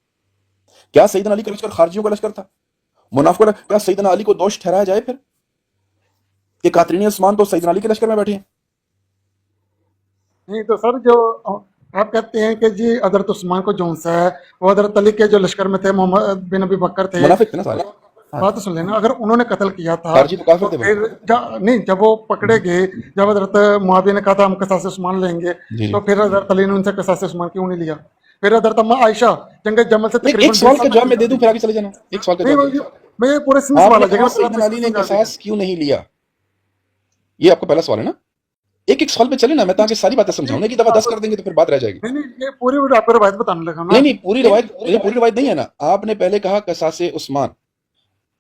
S1: کیا سیدنا علی کا لشکر خارجیوں کا لشکر تھا، منافقوں کا؟ کیا سیدنا علی کو دوش ٹھہرایا جائے پھر کہ قاتلین عثمان تو سیدنا علی کے لشکر میں بیٹھے ہیں؟
S4: نہیں تو سر جو آپ کہتے ہیں کہ جی حضرت عثمان کو جو ہے وہ حضرت علی کے جو لشکر میں تھے، محمد بن ابی بکر تھے،
S1: منافق تھے نا سارے.
S4: بات سن لینا، اگر انہوں نے قتل کیا تھا
S1: خارجی تو کافر تھے.
S4: نہیں، جب وہ پکڑے گئے، جب حضرت معاویہ نے کہا تھا ہم قصاص عثمان لیں گے، تو پھر حضرت علی نے ان سے قصاص عثمان کیوں نہیں لیا؟ پھر حضرت اما عائشہ جنگ جمل سے تقریباً
S1: ایک سوال کا جواب میں دے دوں، پھر آگے چلے جانا. ایک سوال کا جواب
S4: میں پورے سوال ہے،
S1: سیدنا علی نے قصاص کیوں نہیں لیا، یہ آپ کا پہلا سوال ہے نا. ایک ایک سوال پہ چلے نا، میں تاکہ ساری باتیں سمجھاؤں. ایک دفعہ 10 کر دیں گے تو پھر بات رہ جائے گی.
S4: نہیں پوری آپ کو روایت بتانے لگا نا.
S1: نہیں پوری روایت نہیں ہے نا. آپ نے پہلے کہا قصاص عثمان،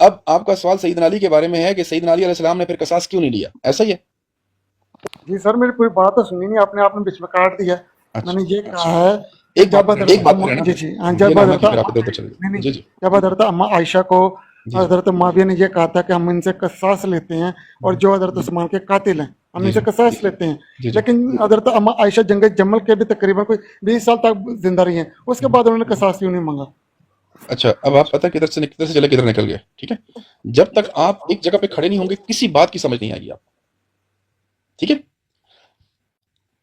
S1: اب آپ کا سوال سیدنا علی کے بارے میں ہے کہ سیدنا علی علیہ السلام نے پھر قصاص کیوں نہیں لیا، ایسا ہی ہے؟
S4: جی سر میری کوئی بات تو سنی نہیں آپ نے بیچ میں کاٹ دیا. میں نے یہ کہا ہے کہ
S1: ایک
S4: جب
S1: بات کریں نا،
S4: جی جی ہاں،
S1: یہ
S4: جب
S1: نہ کہ
S4: حضرت
S1: پھر آپ ادھر ادھر چلے
S4: نہیں
S1: جائیں. جی جی
S4: جب حضرت اما عائشہ کو
S1: جی
S4: حضرت معاویہ نے یہ کہا تھا کہ ہم ان سے قصاص لیتے ہیں اور جو حضرت عثمان کے قاتل ہیں ہم ان سے قصاص لیتے ہیں،
S1: جی جی.
S4: لیکن حضرت اما عائشہ جنگ جمل کے بھی تقریباً کوئی 20 سال تک زندہ رہی ہیں، اس کے بعد انہوں نے قصاص کیوں نہیں مانگا؟
S1: اچھا اب آپ پتہ کدھر سے چلے کدھر نکل گئے. ٹھیک ہے، جب تک آپ ایک جگہ پہ کھڑے نہیں ہوں گے کسی بات کی سمجھ نہیں آئے گی آپ. ٹھیک ہے،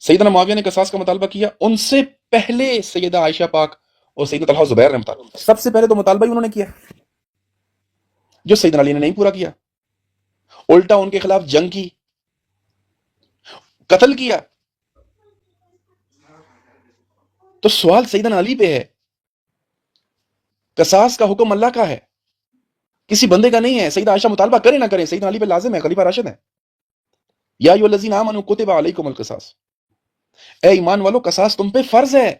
S1: سیدنا معاویہ نے قصاص کا مطالبہ کیا، ان سے پہلے سیدہ عائشہ پاک اور سیدنا طلحہ زبیر نے مطالبہ، سب سے پہلے تو مطالبہ ہی انہوں نے کیا جو سیدنا علی نے نہیں پورا کیا، الٹا ان کے خلاف جنگ کی، قتل کیا. تو سوال سیدنا علی پہ ہے، قصاص کا حکم اللہ کا ہے، کسی بندے کا نہیں ہے. سیدہ عائشہ مطالبہ کرے نہ کرے سیدنا علی پہ لازم ہے، خلیفہ راشد ہے. یا ایھا الذین آمنوا کتب علیکم القصاص، اے ایمان والو قصاص تم پہ فرض ہے.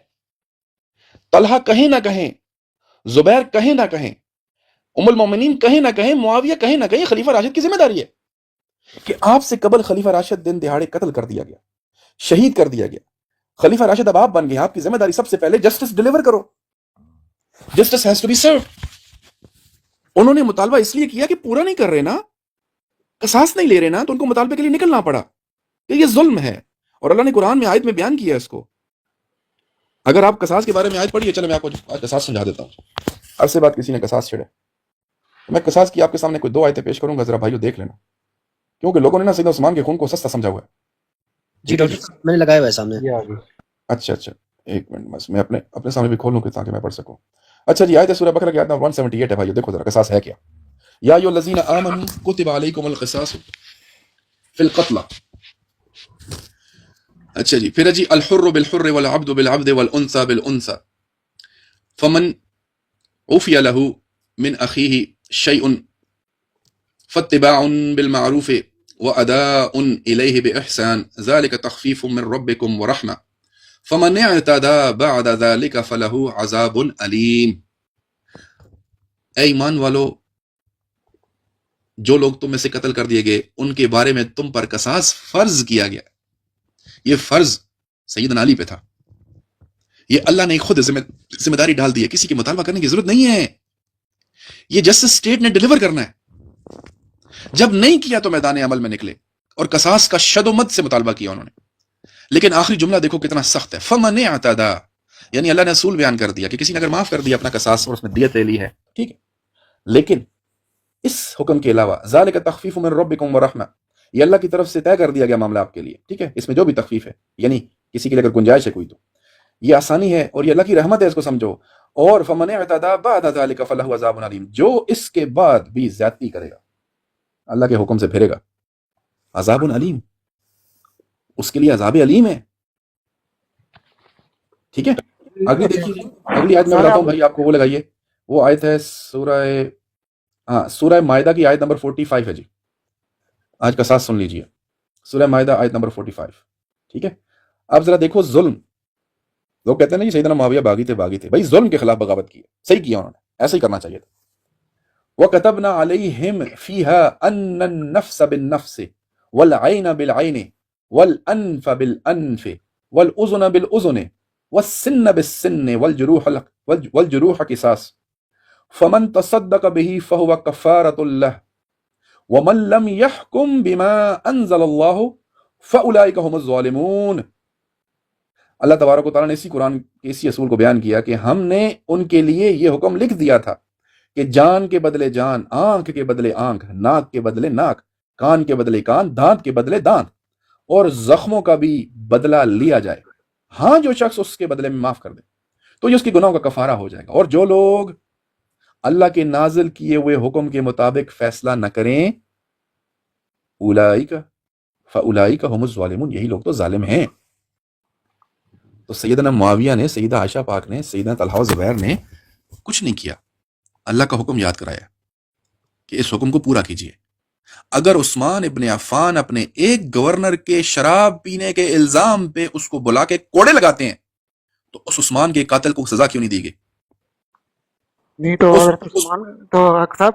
S1: طلحہ کہیں نہ کہیں، زبیر کہیں نہ کہیں، ام المومنین کہیں نہ کہیں، معاویہ کہیں نہ کہیں، خلیفہ راشد کی ذمہ داری ہے کہ آپ سے قبل خلیفہ راشد دن دہاڑے قتل کر دیا گیا، شہید کر دیا گیا. خلیفہ راشد اب آپ بن گئے، آپ کی ذمہ داری سب سے پہلے جسٹس ڈیلیور کرو. Justice has to be served. انہوں نے مطالبہ اس لیے کیا کہ پورا نہیں کر رہے نا، قصاص نہیں لے رہے نا، تو ان کو مطالبے کے لیے نکلنا پڑا کہ یہ ظلم ہے. اور اللہ نے قرآن میں آیت میں بیان کیا ہے اس کو. اگر آپ قصاص کے بارے میں آیت پڑھیے، چلو میں آپ کو قصاص سمجھا دیتا ہوں. عرصے بعد کسی نے قصاص چھڑے، میں قصاص کی آپ کے سامنے کوئی 2 آیتیں پیش کروں گا، ذرا بھائیو دیکھ لینا، کیونکہ لوگوں نے نا سیدنا عثمان کے خون کو سستا سمجھا ہوا ہے.
S3: جی ڈاکٹر صاحب میں نے لگایا ہوا ہے سامنے.
S1: اچھا ایک منٹ بس میں اپنے سامنے بھی کھول لوں تاکہ میں پڑھ سکوں. اچھا جی، آیت ہے سورہ بقرہ کی آیت نمبر 178 ہے بھائیو، دیکھو ذرا قصاص ہے کیا. یا ایھا الذین آمنوا کتب علیکم القصاص فی القتلى. اچھا جی، پھر جی الحر بالحر والعبد بالعبد والانثى بالانثى فمن عفی له من اخیہ شیء فاتباع بالمعروف واداء الیہ باحسان ذلک تخفیف من ربکم ورحمہ فمن اعتدى بعد ذلك فله عذاب علیم. اے ایمان والو، جو لوگ تم میں سے قتل کر دیے گئے ان کے بارے میں تم پر قصاص فرض کیا گیا. یہ فرض سیدنا علی پہ تھا، یہ اللہ نے خود ذمہ داری ڈال دی ہے، کسی کی مطالبہ کرنے کی ضرورت نہیں ہے. یہ جسٹس اسٹیٹ نے ڈیلیور کرنا ہے. جب نہیں کیا تو میدان عمل میں نکلے اور قصاص کا شد و مد سے مطالبہ کیا انہوں نے. لیکن آخری جملہ دیکھو کتنا سخت ہے، فمن اعتدى، یعنی اللہ نے اصول بیان کر دیا کہ کسی نے اگر معاف کر دیا اپنا قصاص اور اس میں دیت لے لی ہے، ٹھیک ہے، لیکن اس حکم کے علاوہ ذالک تخفیف من ربکم ورحمہ، یہ اللہ کی طرف سے طے کر دیا گیا معاملہ آپ کے لیے. ٹھیک ہے، اس میں جو بھی تخفیف ہے، یعنی کسی کے لیے اگر گنجائش ہے کوئی تو یہ آسانی ہے اور یہ اللہ کی رحمت ہے، اس کو سمجھو. اور فمن اعتدى بعد ذلك فله عذاب علیم، جو اس کے بعد بھی زیادتی کرے گا، اللہ کے حکم سے پھرے گا، عذاب علیم، اس کے لیے عذاب علیم ہے. ٹھیک ہے، اگلی دیکھیے، اگلی آیت میں بتاتا ہوں بھائی آپ کو، وہ لگائیے، وہ آیت ہے سورہ مائدہ کی آیت نمبر 45 ہے جی. آج کا ساتھ سن لیجئے، سورہ مائدہ آیت نمبر 45. ٹھیک ہے، اب ذرا دیکھو ظلم. لوگ کہتے ہیں نا یہ سیدنا معاویہ باغی تھے بھائی ظلم کے خلاف بغاوت کی ہے، صحیح کیا انہوں نے، ایسا ہی کرنا چاہیے تھا. وَكَتَبْنَا عَلَيْهِمْ فِيهَا أَنَّ النَّفْسَ بِالنَّفْسِ وَالْعَيْنَ بِالْعَيْنِ وَالْأَنْفَ بِالْأَنْفِ وَالْأُذُنَ بِالْأُذُنِ وَالسِّنَّ بِالسِّنِّ وَالْجُرُوحَ قِصَاص فَمَنْ تَصَدَّقَ بِهِ فَهُوَ كَفَّارَةٌ لَهُ وَمَنْ لَمْ يَحْكُمْ بِمَا أَنزَلَ اللَّهُ فَأُولَئِكَ هُمُ الظَّالِمُونَ. اللہ تبارک و تعالیٰ نے اسی قرآن کے اسی اصول کو بیان کیا کہ ہم نے ان کے لیے یہ حکم لکھ دیا تھا کہ جان کے بدلے جان، آنکھ کے بدلے آنکھ، ناک کے بدلے ناک، کان کے بدلے کان، دانت کے بدلے دانت، اور زخموں کا بھی بدلہ لیا جائے. ہاں جو شخص اس کے بدلے میں معاف کر دے تو یہ اس کے گناہوں کا کفارہ ہو جائے گا. اور جو لوگ اللہ کے نازل کیے ہوئے حکم کے مطابق فیصلہ نہ کریں، اولئک فاولئک هم الظالمون، یہی لوگ تو ظالم ہیں. تو سیدنا معاویہ نے، سیدہ عائشہ پاک نے، سیدنا طلحہ و زبیر نے کچھ نہیں کیا، اللہ کا حکم یاد کرایا کہ اس حکم کو پورا کیجیے. اگر عثمان ابن عفان اپنے ایک گورنر کے شراب پینے کے الزام پہ اس کو بلا کے کوڑے لگاتے ہیں تو اس عثمان کے قاتل کو سزا کیوں نہیں دی گئی؟
S4: نہیں تو حضرت عثمان تو صاحب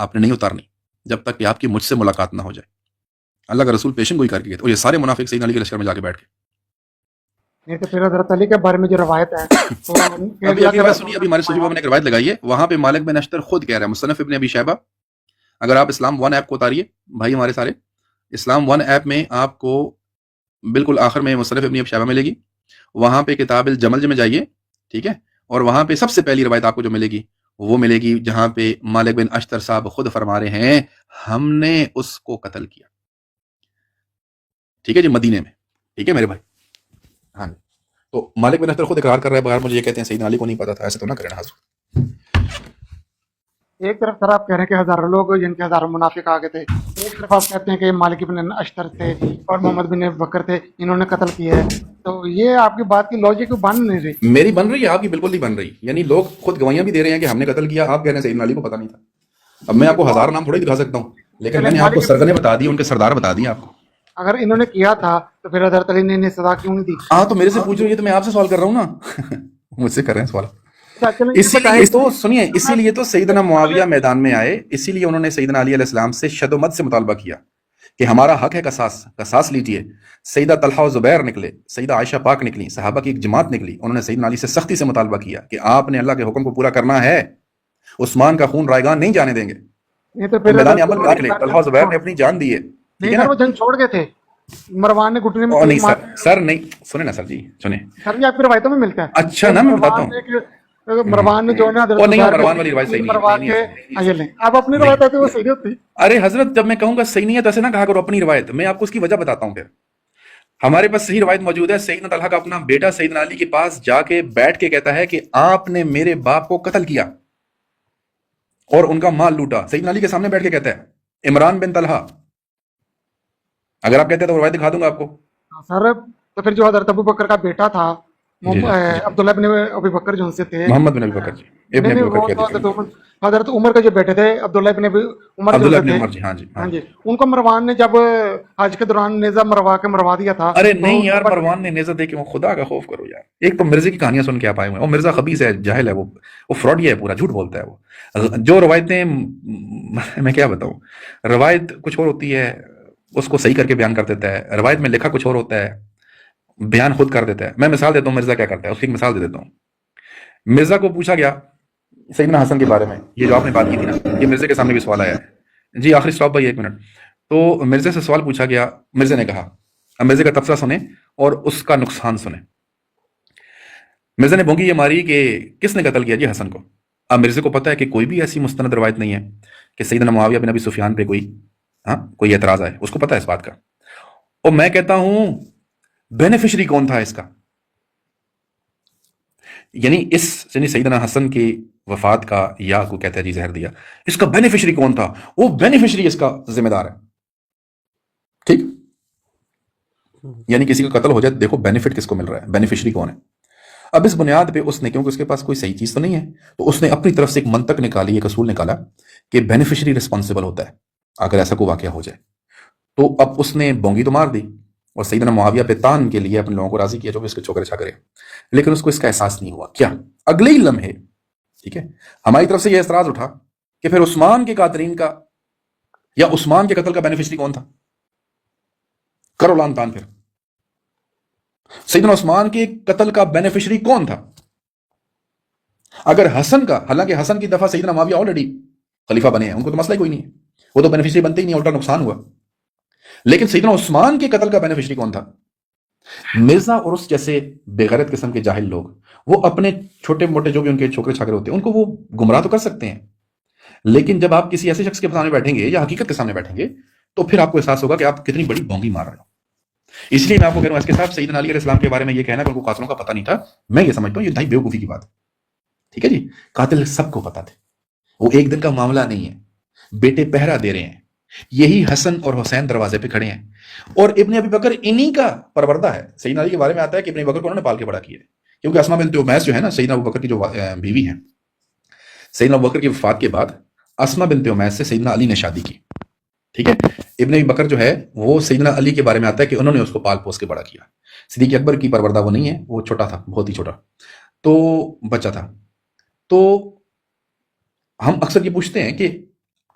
S1: آپ نے نہیں اتارنی جب تک کہ آپ کی مجھ سے ملاقات نہ ہو جائے. اللہ کا رسول پیشن گوئی کر کے کہتے. اور یہ سارے منافق سیدنا علی کے لشکر میں جا کے بیٹھ گئے.
S4: نہیں تو پھر حضرت علی کے بارے میں جو روایت ہے تو
S1: ابھی بات سنیے. ابھی ہمارے صوفی بابا نے ایک روایت لگائی ہے, وہاں پہ مالک بن اشتر خود کہہ رہا ہے, مصنف ابن ابی شیبہ, اگر آپ اسلام 1 ایپ کو اتاریے بھائی ہمارے سارے, اسلام 1 ایپ میں آپ کو بالکل آخر میں مصنف ابن ابی شیبہ ملے گی. وہاں پہ کتاب الجمل میں جائیے, ٹھیک ہے, اور وہاں پہ سب سے پہلی روایت آپ کو جو ملے گی وہ ملے گی جہاں پہ مالک بن اشتر صاحب خود فرما رہے ہیں ہم نے اس کو قتل کیا. ٹھیک ہے جی, مدینے میں. ٹھیک ہے میرے بھائی. ہاں, تو مالک بن اشتر خود اقرار کر رہا ہے بغیر مجھے یہ کہتے ہیں سیدنا علی کو نہیں پتا تھا. ایسے تو نہ کریں حضور.
S4: ایک طرف سر آپ کہہ رہے ہیں کہ ہزاروں لوگ جن کے ہزاروں منافق آ گئے تھے, ایک طرف آپ کہتے ہیں کہ مالک بن اشتر تھے اور محمد بن ابی بکر تھے, انہوں نے قتل کیا ہے. تو یہ آپ کی بات کی لاجک بن نہیں رہی.
S1: میری بن رہی ہے, آپ کی بالکل نہیں بن رہی. یعنی لوگ خود گواہیاں بھی دے رہے ہیں کہ ہم نے قتل کیا, آپ کہہ رہے ہیں سیدنا علی کو پتا نہیں تھا. اب میں آپ کو 1000 نام تھوڑی دکھا سکتا ہوں, لیکن میں نے آپ کو سرگنے بتا دی, ان کے سردار بتا دیے آپ کو.
S4: اگر انہوں نے کیا تھا تو پھر حضرت علی نے انہیں سزا کیوں نہیں دی؟
S1: ہاں تو میرے سے پوچھ رہی ہے تو میں آپ سے سوال کر رہا ہوں نا. مجھ سے کر رہے ہیں سوال. اسی لیے تو سنیے, اسی لیے تو سیدنا معاویہ میدان میں آئے, اسی لیے انہوں نے سیدنا علی علیہ السلام سے شد و مد سے مطالبہ کیا کہ ہمارا حق ہے قصاص لیجئے. سیدہ طلحہ و زبیر نکلے, سیدہ عائشہ پاک نکلی, صحابہ کی ایک جماعت نکلی, انہوں نے سیدنا علی سے سختی سے مطالبہ کیا کہ آپ نے اللہ کے حکم کو پورا کرنا ہے, عثمان کا خون رائگان نہیں جانے دیں گے. میدان عمل میں نکلے, طلحہ و زبیر نے اپنی جان دی ہے. ٹھیک ہے نا,
S4: وہ جنگ چھوڑ گئے تھے, مروان نے گھٹنے میں
S1: نہیں سر نہیں سنیں نا سر جی, سنیں.
S4: سر جی آپ کی روایتوں میں ملتا ہے.
S1: اچھا نا, میں بتاتا ہوں.
S4: مروان نے جو ہے
S1: نہیں, مروان والی روایت صحیح نہیں ہے.
S4: آپ اپنی روایت آتی وہ صحیح ہوتی.
S1: ارے حضرت, جب میں کہوں گا صحیح نہیں ہے تو ایسے نہ کہا کرو اپنی روایت. میں آپ کو اس کی وجہ بتاتا ہوں. پھر ہمارے پاس صحیح روایت موجود ہے. سیدنا طلحہ کا اپنا بیٹا سیدنا علی کے پاس جا کے بیٹھ کے کہتا ہے کہ آپ نے میرے باپ کو قتل کیا اور ان کا مال لوٹا. سیدنا علی کے سامنے بیٹھ کے کہتا ہے, عمران بن طلحہ. اگر آپ کہتے ہیں تو روایت دکھا دوں گا آپ کو.
S4: سر تو پھر جو حضرت ابو بکر کا بیٹا تھا عبداللہ بن ابی بکر جو ان سے تھے,
S1: محمد بن ابی بکر جی, ابن ابی بکر.
S4: حضرت عمر کے جو بیٹے تھے عبداللہ بن عمر جو تھے, ہاں جی, ان کو مروان نے جب حج کے دوران نیزہ مروا دیا تھا.
S1: ارے نہیں یار, مروان نے نیزہ دے کے, خدا کا خوف کرو یار. ایک تو مرزا کی کہانیاں سن کے آپ آئے ہوئے ہیں, وہ مرزا خبیث ہے, جاہل ہے, وہ فراڈیا ہے, پورا جھوٹ بولتا ہے. وہ جو روایتیں میں کیا بتاؤں, روایت کچھ اور ہوتی ہے, اس کو صحیح کر کے بیان کر دیتا ہے. روایت میں لکھا کچھ اور ہوتا ہے, بیان خود کر دیتا ہے. میں مثال دیتا ہوں مرزا کیا کرتا ہے, اس کی ایک مثال دے دیتا ہوں. مرزا کو پوچھا گیا سیدنا حسن کے بارے میں, یہ جو آپ نے بات کی تھی نا, یہ مرزا کے سامنے بھی سوال آیا ہے جی. آخری سٹاپ بھائی, 1 منٹ. تو مرزا سے سوال پوچھا گیا, مرزا نے کہا, اب مرزا کا تبصرہ سنیں اور اس کا نقصان سنیں. مرزا نے بونگی یہ ماری کہ کس نے قتل کیا جی حسن کو. اب مرزا کو پتا ہے کہ کوئی بھی ایسی مستند روایت نہیں ہے کہ سیدنا معاویہ بن ابی سفیان پہ کوئی اعتراض آئے, اس کو پتا ہے اس بات کا. اور میں کہتا ہوں بینیفیشری کون تھا اس کا, یعنی سیدنا حسن کی وفات کا, یا کو کہتے ہیں جی زہر دیا, اس کا بینیفیشری کون تھا, وہ بینیفیشری اس کا ذمہ دار ہے. ٹھیک, یعنی کسی کا قتل ہو جائے دیکھو بینیفٹ کس کو مل رہا ہے, بینیفیشری کون ہے. اب اس بنیاد پہ اس نے, کیونکہ اس کے پاس کوئی صحیح چیز تو نہیں ہے, تو اس نے اپنی طرف سے ایک منطق نکالی, ایک اصول نکالا کہ بینیفیشری رسپانسبل ہوتا ہے اگر ایسا کوئی واقعہ ہو جائے. تو اب اس نے بونگی تو مار دی اور سیدنا معاویہ پہ تان کے لیے اپنے لوگوں کو راضی کیا جو بھی اس کے چھوکرے چھاکرے, لیکن اس کو اس کا احساس نہیں ہوا. کیا اگلے ہی لمحے, ٹھیک ہے, ہماری طرف سے یہ اعتراض اٹھا کہ پھر عثمان کے قاتلین کا یا عثمان کے قتل کا بینیفیشری کون تھا, کرو لان تان. پھر سیدنا عثمان کے قتل کا بینیفیشری کون تھا اگر حسن کا, حالانکہ حسن کی دفعہ سیدنا معاویہ آلریڈی خلیفہ بنے ہیں, ان کو تو مسئلہ ہی کوئی نہیں ہے, وہ تو بینیفیشری بنتے ہی نہیں, الٹا نقصان ہوا. لیکن سیدنا عثمان کے قتل کا بینیفیشری کون تھا؟ مرزا اور اس جیسے بے غیرت قسم کے جاہل لوگ, وہ اپنے چھوٹے موٹے جو بھی ان کے چھوکرے چھاکرے ہوتے ہیں ان کو وہ گمراہ تو کر سکتے ہیں, لیکن جب آپ کسی ایسے شخص کے سامنے بیٹھیں گے یا حقیقت کے سامنے بیٹھیں گے تو پھر آپ کو احساس ہوگا کہ آپ کتنی بڑی بونگی مار رہے ہو. اس لیے میں آپ کو کہہ رہا ہوں, اس کے ساتھ سیدنا علی علیہ السلام کے بارے میں یہ کہنا کہ ان کو قاتلوں کا پتہ نہیں تھا, میں یہ سمجھتا ہوں یہ بے وقوفی کی بات ہے. ٹھیک ہے جی, قاتل سب کو پتا تھے, وہ ایک دن کا معاملہ نہیں ہے. بیٹے پہرا دے رہے ہیں, یہی حسن اور حسین دروازے پہ کھڑے ہیں, اور ابن ابی بکر انہی کا پروردہ ہے. سیدنا علی کے بارے میں آتا ہے کہ ابن ابی بکر کو انہوں نے پال کے بڑا کیا ہے, کیونکہ اسماء بنت امیس جو ہے نا سیدنا ابو بکر کی جو بیوی ہیں, سیدنا ابو بکر کی وفات کے بعد اسماء بنت امیس سے سیدنا علی نے شادی کی. ٹھیک ہے, ابن ابی بکر جو ہے وہ سیدنا علی کے بارے میں آتا ہے کہ انہوں نے اس کو پال پوس کے بڑا کیا. صدیق اکبر کی پروردہ وہ نہیں ہے, وہ چھوٹا تھا, بہت ہی چھوٹا تو بچہ تھا. تو ہم اکثر یہ پوچھتے ہیں کہ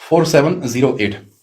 S1: 4708,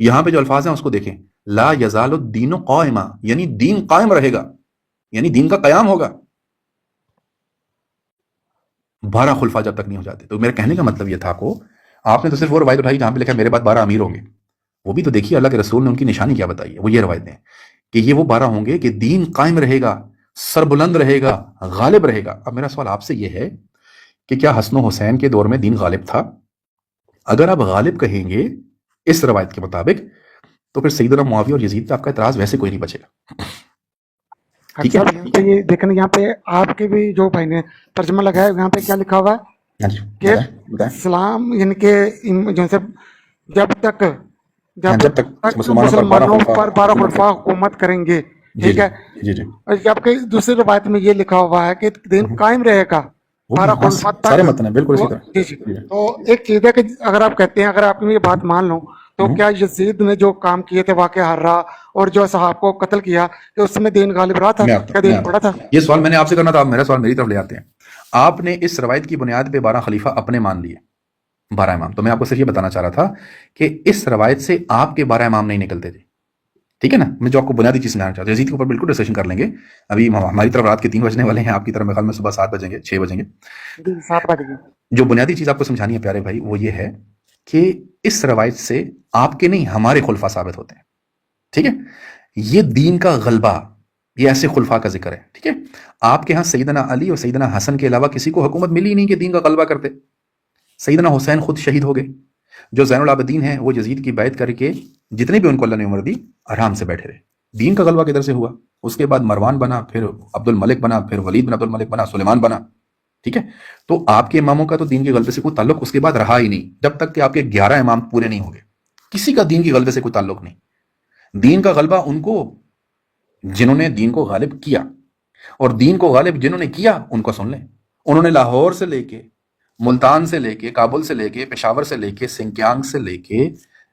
S1: یہاں پہ جو الفاظ ہیں اس کو دیکھیں، لا یزال الدین قائما، یعنی دین قائم رہے گا، یعنی دین کا قیام ہوگا 12 خلفاء جب تک نہیں ہو جاتے۔ تو میرے کہنے کا مطلب یہ تھا کو، آپ نے تو صرف وہ روایت اٹھائی جہاں پہ لکھا ہے میرے بعد 12 امیر ہوں گے، وہ بھی تو دیکھیے اللہ کے رسول نے ان کی نشانی کیا بتائی ہے، وہ یہ روایتیں ہیں کہ یہ وہ 12 ہوں گے کہ دین قائم رہے گا، سربلند رہے گا، غالب رہے گا۔ اب میرا سوال آپ سے یہ ہے کہ کیا حسن و حسین کے دور میں دین غالب تھا؟ اگر آپ غالب کہیں گے اس روایت کے مطابق تو پھر سیدنا معاویہ اور یزید پہ آپ کا اعتراض ویسے کوئی نہیں بچے گا، ٹھیک ہے؟
S4: صاحب یہاں پہ یہ دیکھیں، یہاں پہ آپ کے بھی جو بھائی نے ترجمہ لگایا یہاں پہ کیا لکھا ہوا ہے
S1: ہاں جی
S4: کہ
S1: بتائیں۔
S4: اسلام یعنی کہ جو سے جب تک
S1: جب تک مسلمانوں
S4: پر 12 خلفاء حکومت کریں گے،
S1: جی
S4: ٹھیک ہے،
S1: جی جی
S4: جبکہ دوسری روایت میں یہ لکھا ہوا ہے کہ دین قائم رہے گا 12 خلفاء تک۔
S1: سارے متن ہیں بالکل اسی طرح۔
S4: جی جی۔ تو ایک چیز ہے کہ اگر آپ کہتے ہیں، اگر آپ نے یہ بات مان لو تو کیا یزید نے جو کام کیے تھے واقعہ ہررا اور جو صحابہ کو قتل کیا، کہ اس میں دین غالب رہا تھا؟ کیا دین پڑا تھا؟
S1: یہ سوال میں نے آپ سے کرنا تھا، آپ میرا سوال میری طرف لے آتے ہیں۔ آپ نے اس روایت کی بنیاد پہ 12 خلیفہ اپنے مان لیے، 12 امام۔ تو میں آپ کو صرف یہ بتانا چاہ رہا تھا کہ اس روایت سے آپ کے 12 امام نہیں نکلتے تھے، ٹھیک ہے نا؟ میں جو آپ کو بنیادی چیز سمجھانا چاہتا ہوں، یزید کے اوپر بالکل ڈسکشن کر لیں گے، ابھی ہماری طرف رات کے 3 بجنے والے ہیں، آپ کی طرف میرے خیال میں صبح 7 بجیں گے، 6 بجیں گے۔
S4: جی 7 بج گئے۔
S1: جو بنیادی چیز آپ کو سمجھانی ہے پیارے بھائی وہ یہ ہے کہ اس روایت سے آپ کے نہیں ہمارے خلفاء ثابت ہوتے ہیں، ٹھیک ہے؟ یہ دین کا غلبہ، یہ ایسے خلفاء کا ذکر ہے، ٹھیک ہے؟ آپ کے ہاں سیدنا علی اور سیدنا حسن کے علاوہ کسی کو حکومت ملی نہیں کہ دین کا غلبہ کرتے۔ سیدنا حسین خود شہید ہو گئے، جو زین العابدین ہیں وہ یزید کی بیعت کر کے جتنے بھی ان کو اللہ نے عمر دی آرام سے بیٹھے رہے۔ دین کا غلبہ کدھر سے ہوا؟ اس کے بعد مروان بنا، پھر عبد الملک بنا، پھر ولید بن عبد الملک بنا، سلیمان بنا، ٹھیک ہے؟ تو آپ کے اماموں کا تو دین کے غلبے سے کوئی تعلق اس کے بعد رہا ہی نہیں، جب تک کہ آپ کے 11 امام پورے نہیں ہو گئے، کسی کا دین کے غلبے سے کوئی تعلق نہیں۔ دین کا غلبہ ان کو جنہوں نے دین کو غالب کیا، اور دین کو غالب جنہوں نے کیا ان کو سن لیں، انہوں نے لاہور سے لے کے ملتان سے لے کے کابل سے لے کے پشاور سے لے کے سنکیانگ سے لے کے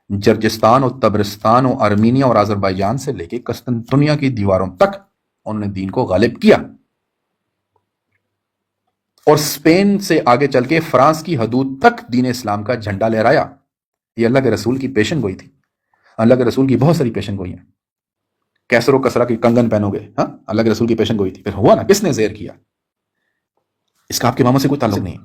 S1: جرجستان اور تبرستان اور ارمینیا اور آذربائیجان سے لے کے قسطنطنیہ کی دیواروں تک انہوں نے دین کو غالب کیا، اور اسپین سے آگے چل کے فرانس کی حدود تک دین اسلام کا جھنڈا لہرایا۔ یہ اللہ کے رسول کی پیشن گوئی تھی، اللہ کے رسول کی بہت ساری پیشن گوئی ہیں۔ کیسر و کسرا کی کنگن پہنو گے، ہاں اللہ کے رسول کی پیشن گوئی تھی، پھر ہوا نا، کس نے زیر کیا؟ اس کا آپ کے اماموں سے کوئی تعلق نہیں،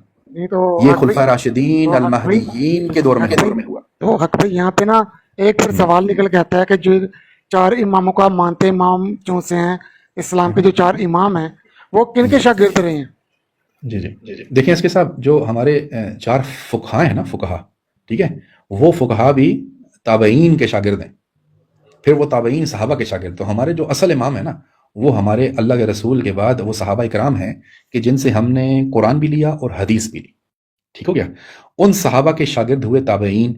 S1: یہ خلفاء راشدین المہدیین کے دور میں ہوا۔
S4: تو حق بھائی یہاں پہ نا ایک پھر سوال نکل کے آتا ہے کہ جو 4 اماموں کا مانتے امام جو سے ہیں اسلام کے، جو 4 امام ہیں وہ کن کے شاگرد رہے ہیں؟
S1: جی جی دیکھیں اس کے ساتھ جو ہمارے 4 فقہا ہیں نا، فقہا، ٹھیک ہے، وہ فقہا بھی تابعین کے شاگرد ہیں، پھر وہ تابعین صحابہ کے شاگرد۔ تو ہمارے جو اصل امام ہیں نا وہ ہمارے اللہ کے رسول کے بعد وہ صحابہ کرام ہیں کہ جن سے ہم نے قرآن بھی لیا اور حدیث بھی لی، ٹھیک ہو گیا؟ ان صحابہ کے شاگرد ہوئے تابعین،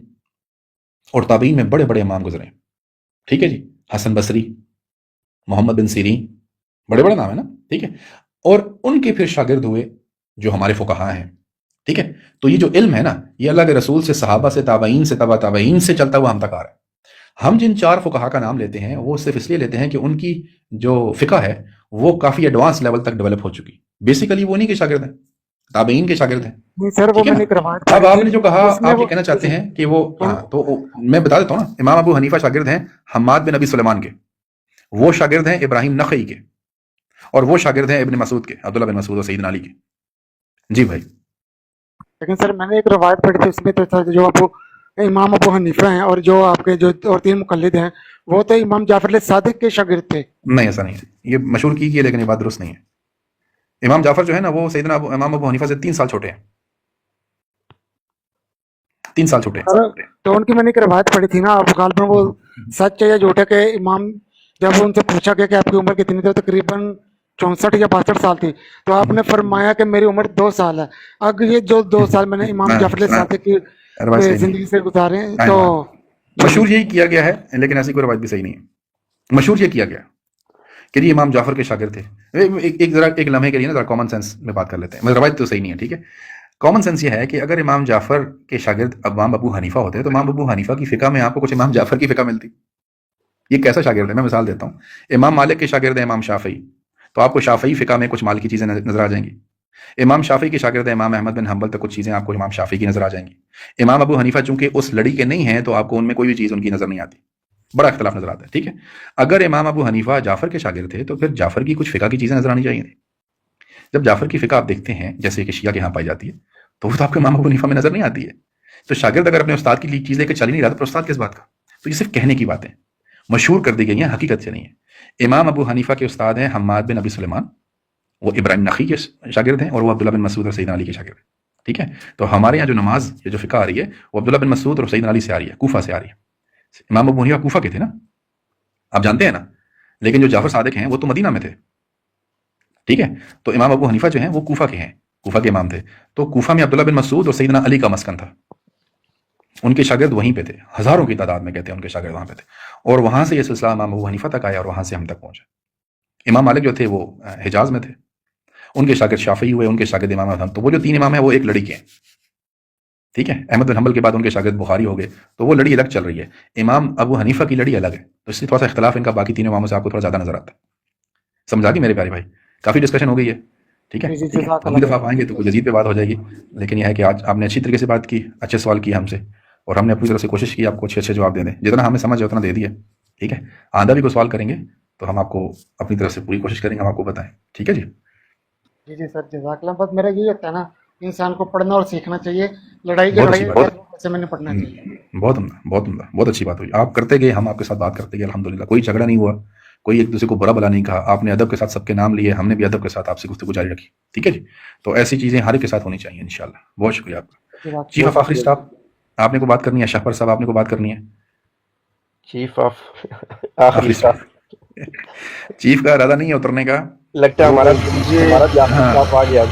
S1: اور تابعین میں بڑے بڑے امام گزرے، ٹھیک ہے جی، حسن بصری، محمد بن سیرین، بڑے بڑے نام ہیں نا، ٹھیک ہے؟ اور ان کے پھر شاگرد ہوئے جو ہمارے فقہا ہیں، ٹھیک ہے؟ تو یہ جو علم ہے نا یہ اللہ کے رسول سے، صحابہ سے، تابعین سے، تبع تابعین سے چلتا ہوا ہم تک آ رہا ہے۔ ہم جن 4 فقہا کا نام لیتے ہیں وہ صرف اس لیے لیتے ہیں کہ ان کی جو فقہ ہے وہ کافی ایڈوانس لیول تک ڈیولپ ہو چکی، بیسیکلی وہ نہیں کے شاگرد ہیں، تابعین کے شاگرد ہیں،
S4: سر وہ
S1: ٹھیک ہے
S4: میں نے
S1: نا؟
S4: ایک روایت
S1: اب آپ نے جو کہا،
S4: اس میں
S1: آپ یہ کہنا چاہتے ہیں کہ وہ، ہاں تو میں بتا دیتا ہوں نا، امام ابو حنیفہ شاگرد ہیں حماد بن ابی سلیمان کے، وہ شاگرد ہیں ابراہیم نخعی کے، اور وہ شاگرد ہیں ابن مسعود کے، عبداللہ بن مسعود اور سیدنا علی کے۔ جی بھائی،
S4: لیکن سر میں نے ایک روایت پڑھی تھی، اس میں تو تھا جو امام ابو حنیفہ ہیں اور جو آپ کے جو اور 3 مقلد ہیں وہ تو امام جعفر علیہ صادق کے شاگرد تھے۔
S1: نہیں ایسا نہیں ہے، یہ مشہور کی ہے لیکن یہ بات درست نہیں ہے۔ امام جعفر جو ہے نا وہ سیدنا امام ابو حنیفہ سے 3 سال چھوٹے ہیں، 3 سال چھوٹے ہیں۔
S4: تو ان کی میں نے ایک روایت پڑھی تھی نا، اب غالباً وہ سچ ہے یا جھوٹ ہے کہ امام جب ان سے پوچھا گیا کہ آپ کی عمر کتنی تھی، تقریباً 64 یا 62 سال تھی، تو آپ نے فرمایا کہ میری عمر 2 سال ہے۔ اگر یہ جو 2 سال میں نے امام جعفر علیہ صادق کی زندگی سے گزارے ہیں تو
S1: مشہور یہی کیا گیا ہے، لیکن ایسی کوئی روایت بھی صحیح نہیں ہے۔ مشہور یہ کیا گیا کہ یہ امام جعفر کے شاگرد تھے۔ ایک لمحے کے لیے نا ذرا کامن سینس میں بات کر لیتے ہیں، روایت تو صحیح نہیں ہے، ٹھیک ہے؟ کامن سینس یہ ہے کہ اگر امام جعفر کے شاگرد امام ابو حنیفہ ہوتے تو امام ابو حنیفہ کی فقہ میں آپ کو کچھ امام جعفر کی فقہ ملتی۔ یہ کیسا شاگرد ہے؟ میں مثال دیتا ہوں، امام مالک کے شاگرد ہیں امام شافعی، تو آپ کو شافعی فقہ میں کچھ مالکی چیزیں نظر آ جائیں گی۔ امام شافعی کے شاگرد ہیں امام احمد بن حنبل تک کچھ چیزیں آپ کو امام شافعی کی نظر آ جائیں گی. امام ابو حنیفہ چونکہ اس لڑی کے نہیں ہیں تو آپ کو ان میں کوئی بھی چیز ان کی نظر نہیں آتی, بڑا اختلاف نظر آتا ہے. ٹھیک ہے, اگر امام ابو حنیفہ جعفر کے شاگرد تھے تو پھر جعفر کی کچھ فقہ کی چیزیں نظر آنی چاہیے. جب جعفر کی فقہ آپ دیکھتے ہیں جیسے کہ شیعہ کے ہاں پائی جاتی ہے تو وہ تو آپ کو امام ابو حنیفہ میں نظر نہیں آتی ہے. تو شاگرد اگر اپنے استاد کی چیز لے کے چل ہی نہیں رہا تو استاد کس بات کا؟ تو یہ صرف کہنے کی باتیں مشہور کر دی گئی ہیں, حقیقت سے نہیں ہے. امام ابو حنیفہ کے استاد ہیں حماد بن ابی سلیمان, وہ ابراہیم نخعی کے شاگرد ہیں, اور وہ عبداللہ بن مسعود اور سیدنا علی کے شاگرد ہیں. ٹھیک ہے, تو ہمارے یہاں جو نماز یہ جو فقہ آ رہی ہے وہ عبداللہ بن مسعود اور سیدنا علی سے آ رہی ہے, کوفہ سے آ رہی ہے. امام ابو حنیفہ کوفہ کے تھے نا, آپ جانتے ہیں نا, لیکن جو جعفر صادق ہیں وہ تو مدینہ میں تھے. ٹھیک ہے, تو امام ابو حنیفہ جو ہیں وہ کوفہ کے ہیں, کوفہ کے امام تھے. تو کوفہ میں عبداللہ بن مسعود اور سیدنا علی کا مسکن تھا, ان کے شاگرد وہیں پہ تھے, ہزاروں کی تعداد میں کہتے ہیں ان کے شاگرد وہاں پہ تھے, اور وہاں سے یہ سلسلہ امام ابو حنیفہ تک آیا اور وہاں سے ہم تک پہنچا. امام مالک جو تھے وہ حجاز میں تھے, ان کے شاگرد شافعی ہوئے, ان کے شاگرد امام احمد. تو وہ جو تین امام ہیں وہ ایک لڑی کے ہیں. ٹھیک ہے, احمد بن حنبل کے بعد ان کے شاگرد بخاری ہو گئے, تو وہ لڑی الگ چل رہی ہے. امام ابو حنیفہ کی لڑی الگ ہے, تو اس لیے تھوڑا سا اختلاف ان کا باقی تینوں اماموں سے آپ کو تھوڑا زیادہ نظر آتا ہے. سمجھا کہ میرے پیارے بھائی, کافی ڈسکشن ہو گئی ہے. ٹھیک ہے, اگلی دفعہ آپ آئیں گے تو کوئی جدید پہ بات ہو جائے گی. لیکن یہ ہے کہ آج آپ نے اچھی طریقے سے بات کی, اچھے سوال کیے ہم سے, اور ہم نے اپنی طرف سے کوشش کی آپ کو اچھے جواب دے دیں, جتنا ہمیں سمجھ ہے اتنا دے دیا. ٹھیک ہے, آندہ بھی کوئی سوال کریں گے تو ہم آپ کو اپنی طرف سے پوری کوشش کریں گے, ہم آپ کو بتائیں. ٹھیک ہے جی.
S4: جی سر, جزاک اللہ. بس میرا یہی ہوتا ہے نا, انسان کو پڑھنا اور سیکھنا چاہیے, لڑائی سے میں نے پڑھنا چاہیے.
S1: بہت عمدہ, بہت عمدہ, بہت اچھی بات ہوئی. آپ کرتے گئے, ہم آپ کے ساتھ بات کرتے گئے, الحمدللہ کوئی جھگڑا نہیں ہوا, کوئی ایک دوسرے کو برا بلا نہیں کہا. آپ نے ادب کے ساتھ سب کے نام لیے, ہم نے بھی ادب کے ساتھ آپ سے گفتگو جاری رکھی. ٹھیک ہے جی, تو ایسی چیزیں ہر ایک کے ساتھ ہونی چاہیے انشاءاللہ. بہت شکریہ آپ کا. چیف آف آخری اسٹاف آپ نے کو بات کرنی ہے, شاہپر صاحب آپ نے کو بات کرنی ہے.
S5: چیف آف آخری اسٹاف,
S1: چیف کا ارادہ نہیں ہے اترنے کا,
S5: لگتا ہے ہمارا آ گیا.